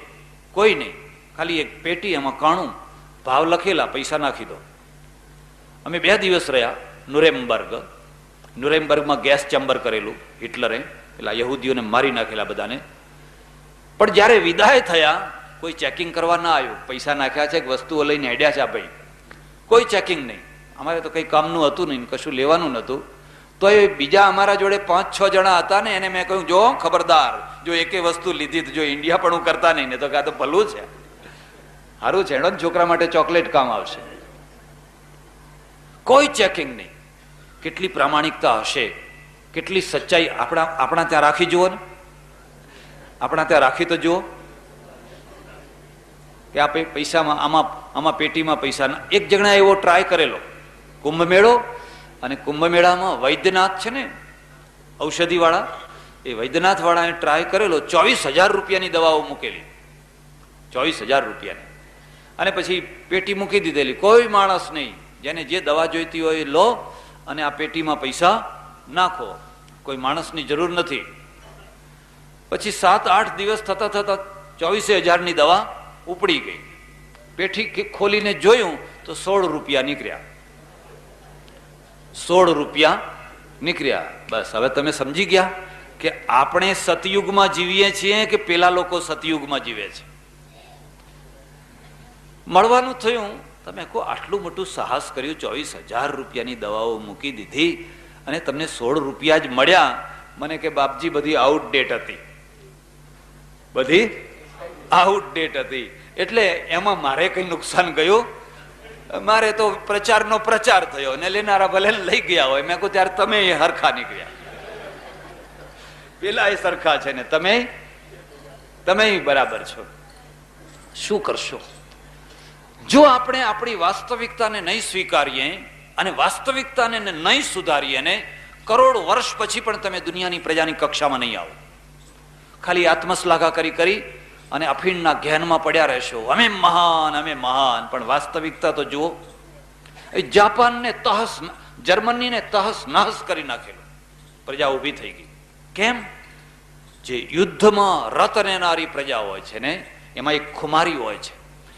Speaker 1: કોઈ નહીં, ખાલી એક પેટી, એમાં કાણું, ભાવ લખેલા, પૈસા નાખી દો. અમે 2 દિવસ રહ્યા નુરેમ્બર્ગમાં ગેસ ચેમ્બર કરેલું હિટલરે, પેલા યહૂદીઓને મારી નાખેલા બધાને. પણ જ્યારે વિદાય થયા, કોઈ ચેકિંગ કરવા ના આવ્યું. પૈસા નાખ્યા છે, વસ્તુઓ લઈને હેડ્યા છે ભાઈ, કોઈ ચેકિંગ નહીં. અમારે તો કંઈ કામનું હતું નહીં, કશું લેવાનું નહોતું. તો એ બીજા અમારા જોડે 5-6 જણા હતા ને, એને મેં કહ્યું, જો ખબરદાર, જો એકે વસ્તુ લીધી તો જો ઇન્ડિયા પણ હું કરતા નહીં ને તો કાં તો ભલું છે, સારું છે, એનો જ છોકરા માટે ચોકલેટ કામ આવશે. કોઈ ચેકિંગ નહીં. કેટલી પ્રામાણિકતા હશે, કેટલી સચ્ચાઈ આપણા ત્યાં રાખી જુઓ ને, આપણા ત્યાં રાખી તો જુઓ કે આપણે પૈસામાં આમાં પેટીમાં પૈસા. એક જણા એવો ટ્રાય કરેલો, કુંભ મેળો, અને કુંભ મેળામાં વૈદ્યનાથ છે ને ઔષધિ વાળા, એ વૈદ્યનાથ વાળાએ ટ્રાય કરેલો. 24,000 રૂપિયાની દવાઓ મૂકેલી, 24,000 રૂપિયાની, અને પછી પેટી મૂકી દીધેલી. કોઈ માણસ નહીં, જેને જે દવા જોઈતી હોય લો અને આ પેટીમાં પૈસા નાખો, કોઈ માણસની જરૂર નથી. પછી 7-8 દિવસ થતા 24,000ની દવા ઉપડી ગઈ. પેટી ખોલીને જોયું તો 16 રૂપિયા નીકળ્યા. 16 રૂપિયા નીકળ્યા. બસ હવે તમે સમજી ગયા કે આપણે સતયુગમાં જીવીએ છીએ કે પેલા લોકો સતયુગમાં જીવે છે. મળવાનું થયું, તમે કહો આટલું મોટું સાહસ કર્યું, 24,000 રૂપિયાની દવાઓ મૂકી દીધી અને તમને 16 રૂપિયા જ મળ્યા. મને કે બાપજી બધી આઉટડેટ હતી, બધી આઉટડેટ હતી. એટલે એમાં મારે કઈ નુકસાન ગયું? મારે તો પ્રચારનો પ્રચાર થયો ને લેનારા ભલે લઈ ગયા હોય. મેં કહું ત્યારે તમે હરખા નીકળ્યા, પેલા એ સરખા છે ને તમે બરાબર છો. શું કરશો જો આપણે આપણી વાસ્તવિકતાને નહીં સ્વીકારીએ અને વાસ્તવિકતાને નહીં સુધારીએ ને? કરોડ વર્ષ પછી પણ તમે દુનિયાની પ્રજાની કક્ષામાં નહીં આવો. ખાલી આત્મશ્લાઘા કરી અને અફીણના જ્ઞાનમાં પડ્યા રહેશો, અમે મહાન. પણ વાસ્તવિકતા તો જુઓ. જાપાનને જર્મનીને તહસ નહસ કરી નાખેલું, પ્રજા ઊભી થઈ ગઈ. કેમ? જે યુદ્ધમાં રત રહેનારી પ્રજા હોય છે ને, એમાં એક ખુમારી હોય છે,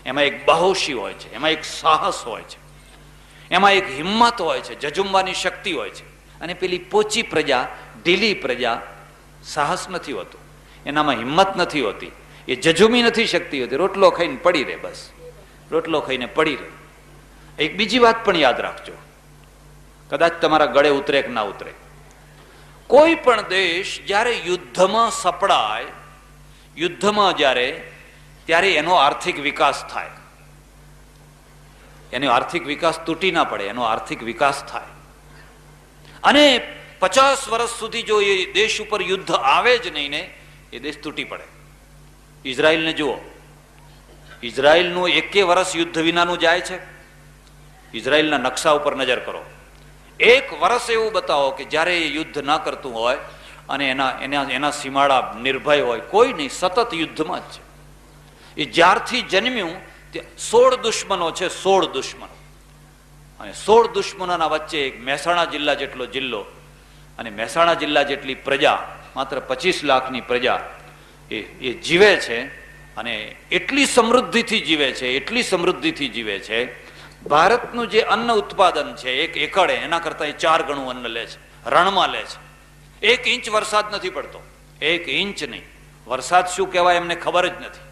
Speaker 1: એમાં એક બાહોશી હોય છે, એમાં એક સાહસ હોય છે, એમાં એક હિંમત હોય છે, જજુમવાની શક્તિ હોય છે. અને પેલી પોચી પ્રજા, ઢીલી પ્રજા, સાહસ નથી હોતું, એનામાં હિંમત નથી હોતી, એ જજુમી નથી શકતી હોતી. રોટલો ખાઈને પડી રહે, બસ રોટલો ખાઈને પડી રહે. એક બીજી વાત પણ યાદ રાખજો, કદાચ તમારા ગળે ઉતરે કે ના ઉતરે. કોઈ પણ દેશ જ્યારે યુદ્ધમાં સપડાય, યુદ્ધમાં ત્યારે એનો આર્થિક વિકાસ થાય. એનો આર્થિક વિકાસ તૂટી ના પડે, એનો આર્થિક વિકાસ થાય. અને 50 વર્ષ સુધી જો એ દેશ ઉપર યુદ્ધ આવે જ નહીં ને, એ દેશ તૂટી પડે. ઇઝરાયલને જુઓ, ઇઝરાયલનું 1 વર્ષ યુદ્ધ વિનાનું જાય છે? ઇઝરાયલના નકશા ઉપર નજર કરો, 1 વર્ષ એવું બતાવો કે જ્યારે એ યુદ્ધ ના કરતું હોય અને એના સીમાડા નિર્ભય હોય. કોઈ નહીં, સતત યુદ્ધમાં જ છે. એ જ્યારથી જન્મ્યું 16 દુશ્મનો છે, 16 દુશ્મનો. અને 16 દુશ્મનોના વચ્ચે એક મહેસાણા જિલ્લા જેટલો જિલ્લો અને મહેસાણા જિલ્લા જેટલી પ્રજા, માત્ર 25 લાખની પ્રજા એ જીવે છે. અને એટલી સમૃદ્ધિથી જીવે છે, એટલી સમૃદ્ધિથી જીવે છે. ભારતનું જે અન્ન ઉત્પાદન છે 1 એકડે, એના કરતાં 4 ગણું અન્ન લે છે, રણમાં લે છે. 1 ઇંચ વરસાદ નથી પડતો, 1 ઇંચ નહીં. વરસાદ શું કહેવાય એમને ખબર જ નથી.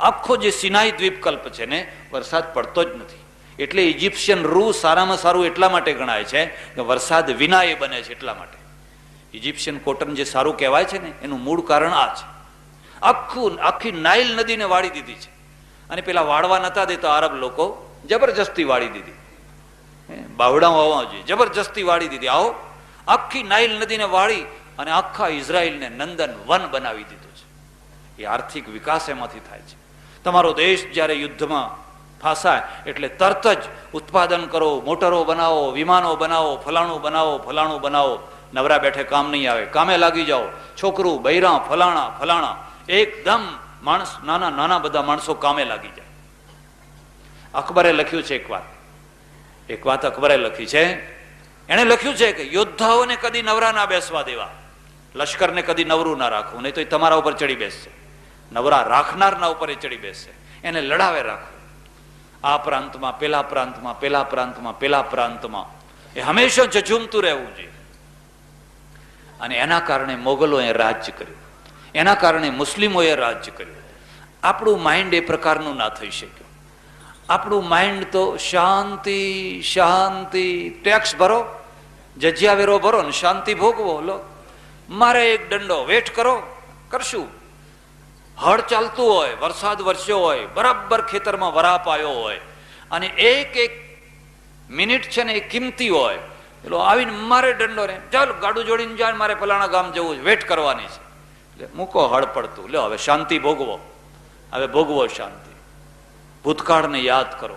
Speaker 1: આખો જે સિનાઈ દ્વીપકલ્પ છે ને, વરસાદ પડતો જ નથી. એટલે ઇજિપ્શિયન રૂ સારામાં સારું એટલા માટે ગણાય છે કે વરસાદ વિના એ બને છે, એટલા માટે. ઇજિપ્શિયન કોટન જે સારું કહેવાય છે ને, એનું મૂળ કારણ આ છે. આખી નાઇલ નદીને વાળી દીધી છે. અને પેલા વાળવા નતા દેતા અરબ લોકો, જબરજસ્તી વાળી દીધી. બાવડા હોવા જોઈએ, જબરજસ્તી વાળી દીધી. આવો આખી નાઇલ નદીને વાળી અને આખા ઇઝરાયલને નંદન વન બનાવી દીધું છે. એ આર્થિક વિકાસ એમાંથી થાય છે. તમારો દેશ જ્યારે યુદ્ધમાં ફાંસાય એટલે તરત જ ઉત્પાદન કરો, મોટરો બનાવો, વિમાનો બનાવો, ફલાણું બનાવો, ફલાણું બનાવો. નવરા બેઠે કામ નહીં આવે, કામે લાગી જાઓ. છોકરું, બૈરા, ફલાણા એકદમ માણસ, નાના બધા માણસો કામે લાગી જાય. અકબરે લખ્યું છે એક વાત અકબરે લખી છે. એણે લખ્યું છે કે યોદ્ધાઓને કદી નવરા ના બેસવા દેવા, લશ્કરને કદી નવરું ના રાખવું, નહીં તો એ તમારા ઉપર ચડી બેસશે. નવરા રાખનારના ઉપર એ ચડી બેસશે. એને લડાવે રાખવું. આ પ્રાંતમાં, પેલા પ્રાંતમાં, પેલા પ્રાંતમાં, પેલા પ્રાંતમાં એ હંમેશા ઝઝૂમતું રહેવું જોઈએ. અને એના કારણે મોગલોએ રાજ્ય કર્યું, એના કારણે મુસ્લિમોએ રાજ્ય કર્યું. આપણું માઇન્ડ એ પ્રકારનું ના થઈ શક્યું. આપણું માઇન્ડ તો શાંતિ શાંતિ, ટેક્સ ભરો, જજિયા વેરો ભરો ને શાંતિ ભોગવો. લો, મારે એક દંડો વેટ કરો, કરશું. હળ ચાલતું હોય, વરસાદ વરસ્યો હોય, બરાબર ખેતરમાં વરાપ આવ્યો હોય અને એક મિનિટ છે ને એ કિંમતી હોય, પેલો આવીને મારે દંડો ને, ચાલ ગાડું જોડીને જાય, મારે ફલાણા ગામ જવું છે, વેટ કરવાની છે. એટલે મૂકો હળ પડતું, લો હવે શાંતિ ભોગવો, હવે ભોગવો શાંતિ. ભૂતકાળને યાદ કરો.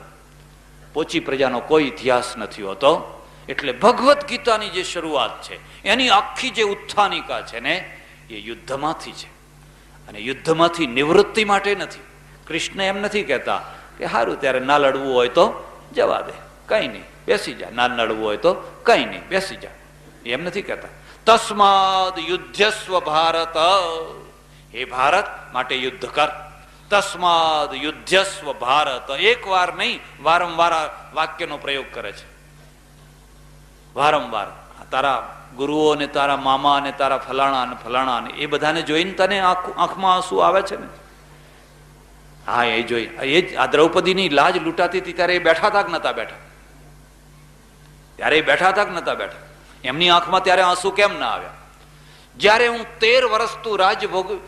Speaker 1: પોચી પ્રજાનો કોઈ ઇતિહાસ નથી હોતો. એટલે ભગવદ્ ગીતાની જે શરૂઆત છે, એની આખી જે ઉત્થાનિકા છે ને, એ યુદ્ધમાંથી છે. અને યુદ્ધમાંથી નિવૃત્તિ માટે નથી. કૃષ્ણ એમ નથી કહેતા કે સારું ત્યારે ના લડવું હોય તો જવા દે, કઈ નહીં, બેસી જા. ના લડવું હોય તો કઈ નહીં, બેસી જા. એમ નથી કહેતા. તસ્માદ યુદ્ધસ્વ ભારત, હે ભારત માટે યુદ્ધ કર. તસ્માદ યુદ્ધસ્વ ભારત. એક વાર નહીં, વારંવાર આ વાક્યનો પ્રયોગ કરે છે. વારંવાર. તારા ગુરુઓ ને તારા મામા ને તારા ફલાણા ને ફલાણા ને એ બધાને જોઈને તને આંખમાં આંસુ આવે છે ને? હા, એ જોઈ. એ જ આ દ્રૌપદીની લાજ લૂંટાતી હતી ત્યારે એ બેઠા હતા કે નતા બેઠા? ત્યારે એ બેઠા હતા કે નતા બેઠા? એમની આંખમાં ત્યારે આંસુ કેમ ના આવ્યા? જ્યારે હું 13 વર્ષ તું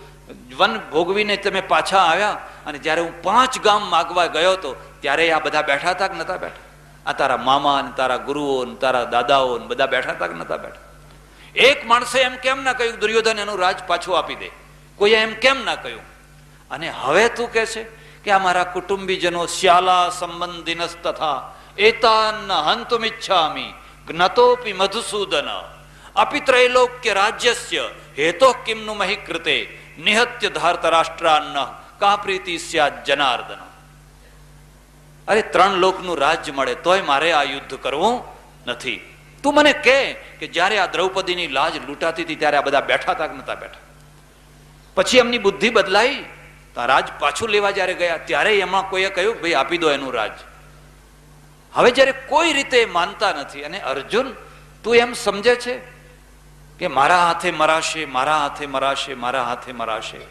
Speaker 1: વન ભોગવીને તમે પાછા આવ્યા અને જ્યારે હું 5 ગામ માગવા ગયો હતો ત્યારે આ બધા બેઠા હતા કે નતા બેઠા? આ તારા મામા ને તારા ગુરુઓ ને તારા દાદાઓ ને બધા બેઠા હતા કે નતા બેઠા? એક માણસે એમ કેમ ના કહ્યું દુર્યોધન એનું રાજ પાછું આપી દે? કોઈએ એમ કેમ ના કહ્યું? અને હવે તું કહે છે કે આ મારા કુટુંબીજનો શ્યાલા સંબંધીનસ તથા એતાન હંતુમિચ્છામિ જ્ઞતોપી મધુસૂદન અપિ ત્રૈલોક્ય રાજ્યસ્ય હેતો કિમનુ મહી કૃતે નિહત્ય ધાર્તરાષ્ટ્રાન્ન કા પ્રીતિ સ્યાદ જનાર્દન. અરે 3 લોકનું રાજ્ય મળે તોય મારે આ યુદ્ધ કરવું નથી. તું મને કહે કે જ્યારે આ દ્રૌપદીની લાજ લૂંટાતી હતી ત્યારે આ બધા બેઠા હતા કે નતા બેઠા? પછી એમની બુદ્ધિ બદલાઈ, રાજ પાછું લેવા જ્યારે ગયા ત્યારે એમાં કોઈએ કહ્યું ભાઈ આપી દો એનું રાજ. હવે જ્યારે કોઈ રીતે માનતા નથી. અને અર્જુન, તું એમ સમજે છે કે મારા હાથે મરાશે, મારા હાથે મરાશે, મારા હાથે મરાશે?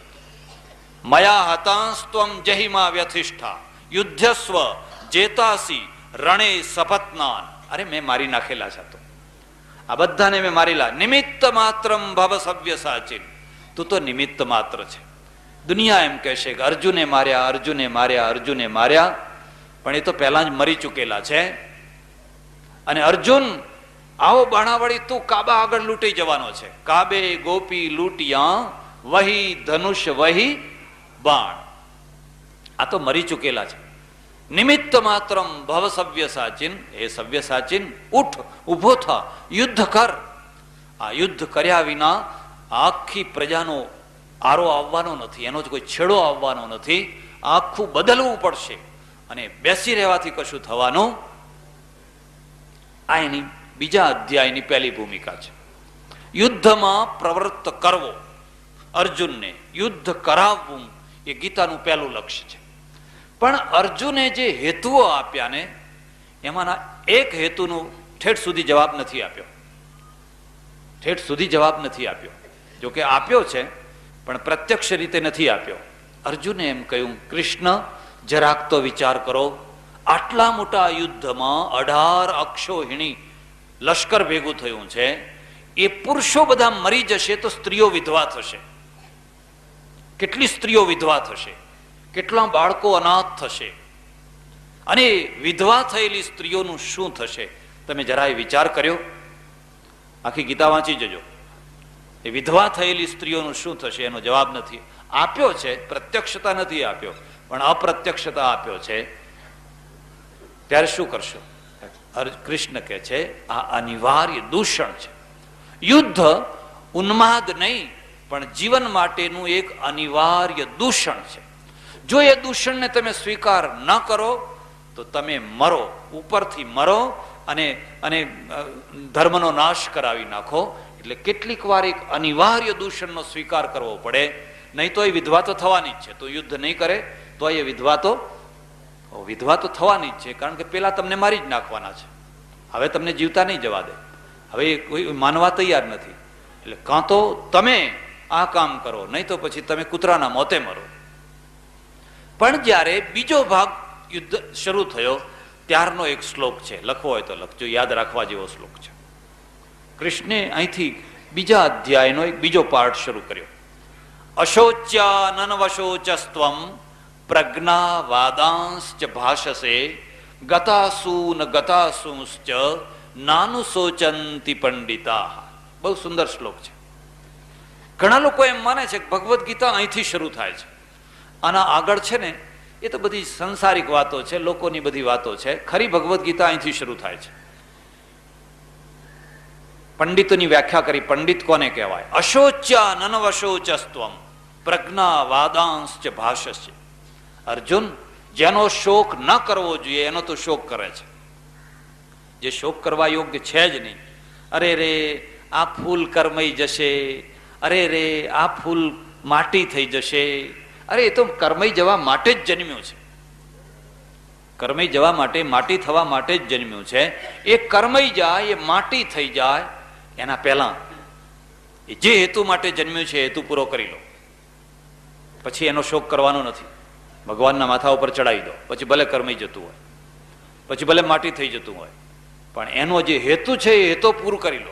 Speaker 1: મયા હતાંસ્ત્વમ જહિમા વ્યથિષ્ઠા યુદ્ધસ્વ જેતાસી રણે સપત્નાન. અરે મેં મારી નાખેલા છે, તો આ બધાને મેં મારેલા. નિમિત્ત માત્રમ ભવ સવ્ય સાચિન. તું તો નિમિત્ત માત્ર છે. દુનિયા એમ કહેશે કે અર્જુને માર્યા, અર્જુને માર્યા, અર્જુને માર્યા, પણ એ તો પહેલા જ મરી ચૂકેલા છે. અને અર્જુન, આવો બાણાવળી તું કાબા આગળ લૂંટી જવાનો છે. કાબે ગોપી લૂંટિયા વહી ધનુષ વહી બાણ. આ તો મરી ચૂકેલા છે. નિમિત્ત માત્રમ ભવ સવ્ય સાચિન, હે સવ્ય સાચિન ઉઠ, ઉભો થા, યુદ્ધ કર. આ યુદ્ધ કર્યા વિના આખી પ્રજાનો આરો આવવાનો નથી, એનો જ કોઈ છેડો આવવાનો નથી. આખું બદલવું પડશે અને બેસી રહેવાથી કશું થવાનું. આ એની બીજા અધ્યાયની પહેલી ભૂમિકા છે. યુદ્ધમાં પ્રવૃત્ત કરવો, અર્જુનને યુદ્ધ કરાવવું એ ગીતાનું પહેલું લક્ષ્ય છે. પણ અર્જુને જે હેતુઓ આપ્યા ને એમાંના એક હેતુનું ઠેઠ સુધી જવાબ નથી આપ્યો. ઠેઠ સુધી જવાબ નથી આપ્યો. જોકે આપ્યો છે પણ પ્રત્યક્ષ રીતે નથી આપ્યો. અર્જુને એમ કહ્યું, કૃષ્ણ જરાક તો વિચાર કરો, આટલા મોટા યુદ્ધમાં 18 અક્ષોહિણી લશ્કર ભેગું થયું છે. એ પુરુષો બધા મરી જશે તો સ્ત્રીઓ વિધવા થશે. કેટલી સ્ત્રીઓ વિધવા થશે, કેટલા બાળકો અનાથ થશે, અને વિધવા થયેલી સ્ત્રીઓનું શું થશે? તમે જરાય વિચાર કર્યો? આખી ગીતા વાંચી જજો. એ વિધવા થયેલી સ્ત્રીઓનું શું થશે એનો જવાબ નથી આપ્યો છે. પ્રત્યક્ષતા નથી આપ્યો, પણ અપ્રત્યક્ષતા આપ્યો છે. ત્યારે શું કરશો? કૃષ્ણ કહે છે આ અનિવાર્ય દૂષણ છે. યુદ્ધ ઉન્માદ નહીં, પણ જીવન માટેનું એક અનિવાર્ય દૂષણ છે. જો એ દૂષણને તમે સ્વીકાર ન કરો તો તમે મરો, ઉપરથી મરો અને ધર્મનો નાશ કરાવી નાખો. એટલે કેટલીક વાર એક અનિવાર્ય દૂષણનો સ્વીકાર કરવો પડે, નહીં તો એ વિધવા તો થવાની જ છે. તો યુદ્ધ નહીં કરે તો એ વિધવા તો થવાની જ છે, કારણ કે પેલા તમને મારી જ નાખવાના છે. હવે તમને જીવતા નહીં જવા દે. હવે કોઈ માનવા તૈયાર નથી. એટલે કાં તો તમે આ કામ કરો, નહીં તો પછી તમે કૂતરાના મોતે મરો. પણ જ્યારે બીજો ભાગ યુદ્ધ શરૂ થયો ત્યારનો એક શ્લોક છે, લખવો હોય તો લખજો, યાદ રાખવા જેવો શ્લોક છે. કૃષ્ણે અહીંથી બીજા અધ્યાયનો એક બીજો પાર્ટ શરૂ કર્યો. અશોચ્યાનનવશોચસ્ત્વમ પ્રજ્ઞા વાદાંશ્ચ ભાષસે ગતાસૂન ગતાસૂંશ્ચ નાનુશોચંતિ પંડિતા. બહુ સુંદર શ્લોક છે. ઘણા લોકો એમ માને છે કે ભગવદ્ ગીતા અહીંથી શરૂ થાય છે. આના આગળ છે ને એ તો બધી સંસારિક વાતો છે, લોકોની બધી વાતો છે. ખરી ભગવદ્ ગીતા અહીંથી શરૂ થાય છે. પંડિતોની વ્યાખ્યા કરી. પંડિત કોને કહેવાય? અશોચ્યા નનવશોચસ્ત્વમ પ્રજ્ઞા વાદાંશ્ચ ભાષસ્ય. અર્જુન, જેનો શોક ન કરવો જોઈએ એનો તો શોક કરે છે. જે શોક કરવા યોગ્ય છે જ નહીં. અરે રે આ ફૂલ કરમાઈ જશે, અરે રે આ ફૂલ માટી થઈ જશે. અરે એ તો કરમાઈ જવા માટે જ જન્મ્યું છે. કરમાઈ જવા માટે, માટી થવા માટે જ જન્મ્યું છે. એ કરમાઈ જાય, એ માટી થઈ જાય એના પહેલા એ જે હેતુ માટે જન્મ્યું છે હેતુ પૂરો કરી લો. પછી એનો શોક કરવાનો નથી. ભગવાનના માથા ઉપર ચડાવી દો, પછી ભલે કરમાઈ જતું હોય, પછી ભલે માટી થઈ જતું હોય, પણ એનો જે હેતુ છે એ હેતુ પૂરું કરી લો.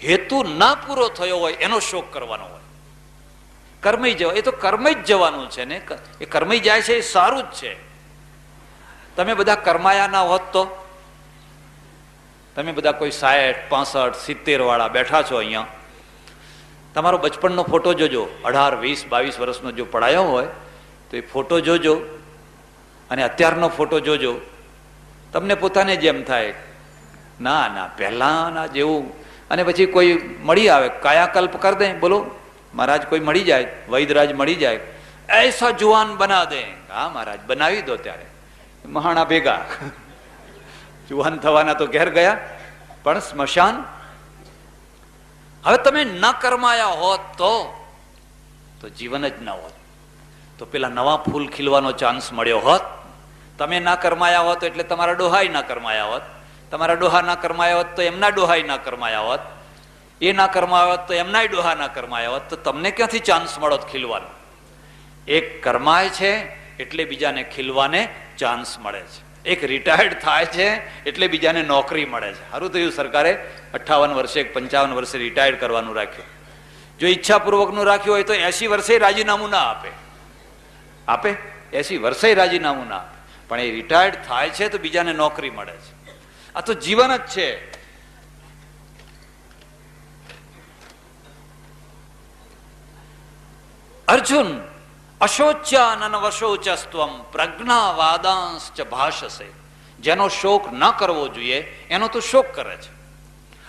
Speaker 1: હેતુ ના પૂરો થયો હોય એનો શોક કરવાનો હોય. કરમાઈ જવા, એ તો કરમાઈ જ જવાનું છે ને. એ કરમાઈ જાય છે એ સારું જ છે. તમે બધા કરમાયા ના હોત તો તમે બધા કોઈ 60, 65, 70 વાળા બેઠા છો અહીંયા, તમારો બચપણનો ફોટો જોજો. 18, 20, 22 વર્ષનો જો પડાયો હોય તો એ ફોટો જોજો અને અત્યારનો ફોટો જોજો. તમને પોતાને જેમ થાય ના ના પહેલાના જેવું. અને પછી કોઈ મળી આવે, કાયાકલ્પ કરી દે. બોલો મહારાજ કોઈ મળી જાય, વૈદરાજ મળી જાય, એસા જુવાન બના દે. હા મહારાજ બનાવી દો. ત્યારે મહાણા ભેગા જુવાન થવાના તો ઘેર ગયા, પણ સ્મશાન. હવે તમે ન કરમાયા હોત તો જીવન જ ન હોત. તો પેલા નવા ફૂલ ખીલવાનો ચાન્સ મળ્યો હોત. તમે ના કરમાયા હોત એટલે તમારા ડોહાઈ ના કરમાયા હોત. તમારા ડોહા ના કરમાયા હોત તો એમના ડોહાઈ ના કરમાયા હોત. એ ના કરમાયા હોત તો એમના ડોહા ના કરમાયા હોત. તો તમને ક્યાંથી ચાન્સ મળોત ખીલવાનો? એક કરમાય છે એટલે બીજાને ખીલવાને ચાન્સ મળે છે. એક રિટાયર્ડ થાય છે એટલે બીજાને નોકરી મળે છે. સારું થયું સરકારે 58 વર્ષે 55 વર્ષે રિટાયર્ડ કરવાનું રાખ્યું. જો ઈચ્છાપૂર્વકનું રાખ્યું હોય તો 80 વર્ષે રાજીનામું ના આપે. 80 વર્ષે રાજીનામું ના આપે. પણ એ રિટાયર્ડ થાય છે તો બીજાને નોકરી મળે છે. આ તો જીવન જ છે. અર્જુન અશોચ્યાનવશોચસ્ત્વમ પ્રજ્ઞાવાદાંશ્ચ ભાષસે. જેનો શોક ન કરવો જોઈએ એનો તો શોક કરે છે,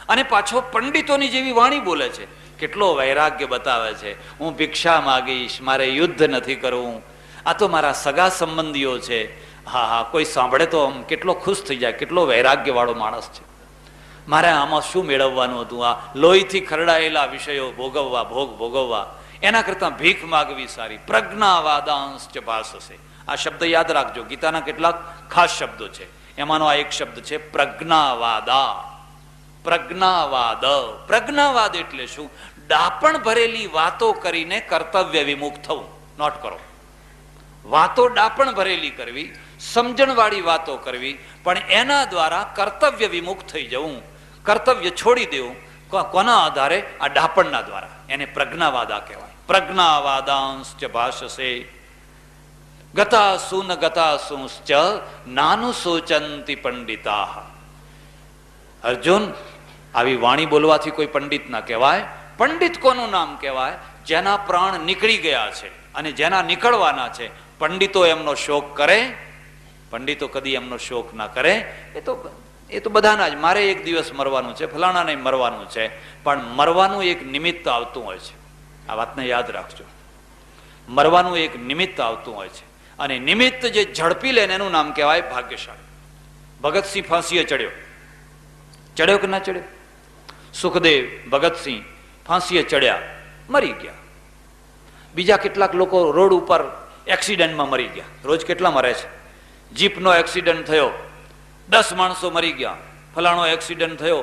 Speaker 1: અને પાછો પંડિતોની જેવી વાણી બોલે છે. કેટલો વૈરાગ્ય બતાવે છે. હું ભિક્ષા માગીશ, મારે યુદ્ધ નથી કરવું, આ તો મારા સગા સંબંધીઓ છે. હા હા, કોઈ સાંભળે તો આમ કેટલો ખુશ થઈ જાય, કેટલો વૈરાગ્ય વાળો માણસ છે. મારે આમાં શું મેળવવાનું હતું? આ લોહીથી ખરડાયેલા વિષયો ભોગવવા, ભોગ ભોગવવા, એના કરતાં ભીખ માગવી સારી. પ્રજ્ઞાવાદાંશ્ચ ભાષસે. આ શબ્દ યાદ રાખજો, ગીતાના કેટલાક ખાસ શબ્દો છે, એમાંનો આ એક શબ્દ છે પ્રજ્ઞાવાદા. પ્રજ્ઞાવાદ. પ્રજ્ઞાવાદ એટલે શું? ડાપણ ભરેલી વાતો કરીને કર્તવ્ય વિમુખ થવું. નોટ કરો. વાતો ડાપણ ભરેલી કરવી, સમજણવાળી વાતો કરવી, પણ એના દ્વારા કર્તવ્ય વિમુખ થઈ જવું, કર્તવ્ય છોડી દેવું. કોના આધારે? આ ડાપણના દ્વારા. એને પ્રજ્ઞાવાદા કહેવાય. પ્રજ્ઞાવાદાંશ્ચ ભાષસે ગતાસુ ન ગતાસુશ્ચ નાનું સોચંતી પંડિતા. અર્જુન, આવી વાણી બોલવાથી કોઈ પંડિત ના કહેવાય. પંડિત કોનું નામ કહેવાય? જેના પ્રાણ નીકળી ગયા છે અને જેના નીકળવાના છે. પંડિતો એમનો શોક કરે? પંડિતો કદી એમનો શોક ના કરે. એ તો બધાના જ, મારે એક દિવસ મરવાનું છે, ફલાણાને મરવાનું છે, પણ મરવાનું એક નિમિત્ત આવતું હોય છે. આ વાતને યાદ રાખજો. મરવાનું એક નિમિત્ત આવતું હોય છે, અને નિમિત્ત જે ઝડપી લે એનું નામ કહેવાય ભાગ્યશાળી. ભગતસિંહ ફાંસીએ ચડ્યો. ચડ્યો કે ના ચડ્યો? સુખદેવ, ભગતસિંહ ફાંસીએ ચડ્યા, મરી ગયા. બીજા કેટલાક લોકો રોડ ઉપર એક્સિડન્ટમાં મરી ગયા. રોજ કેટલા મરે છે? જીપનો એક્સિડન્ટ થયો, 10 માણસો મરી ગયા. ફલાણો એક્સિડન્ટ થયો,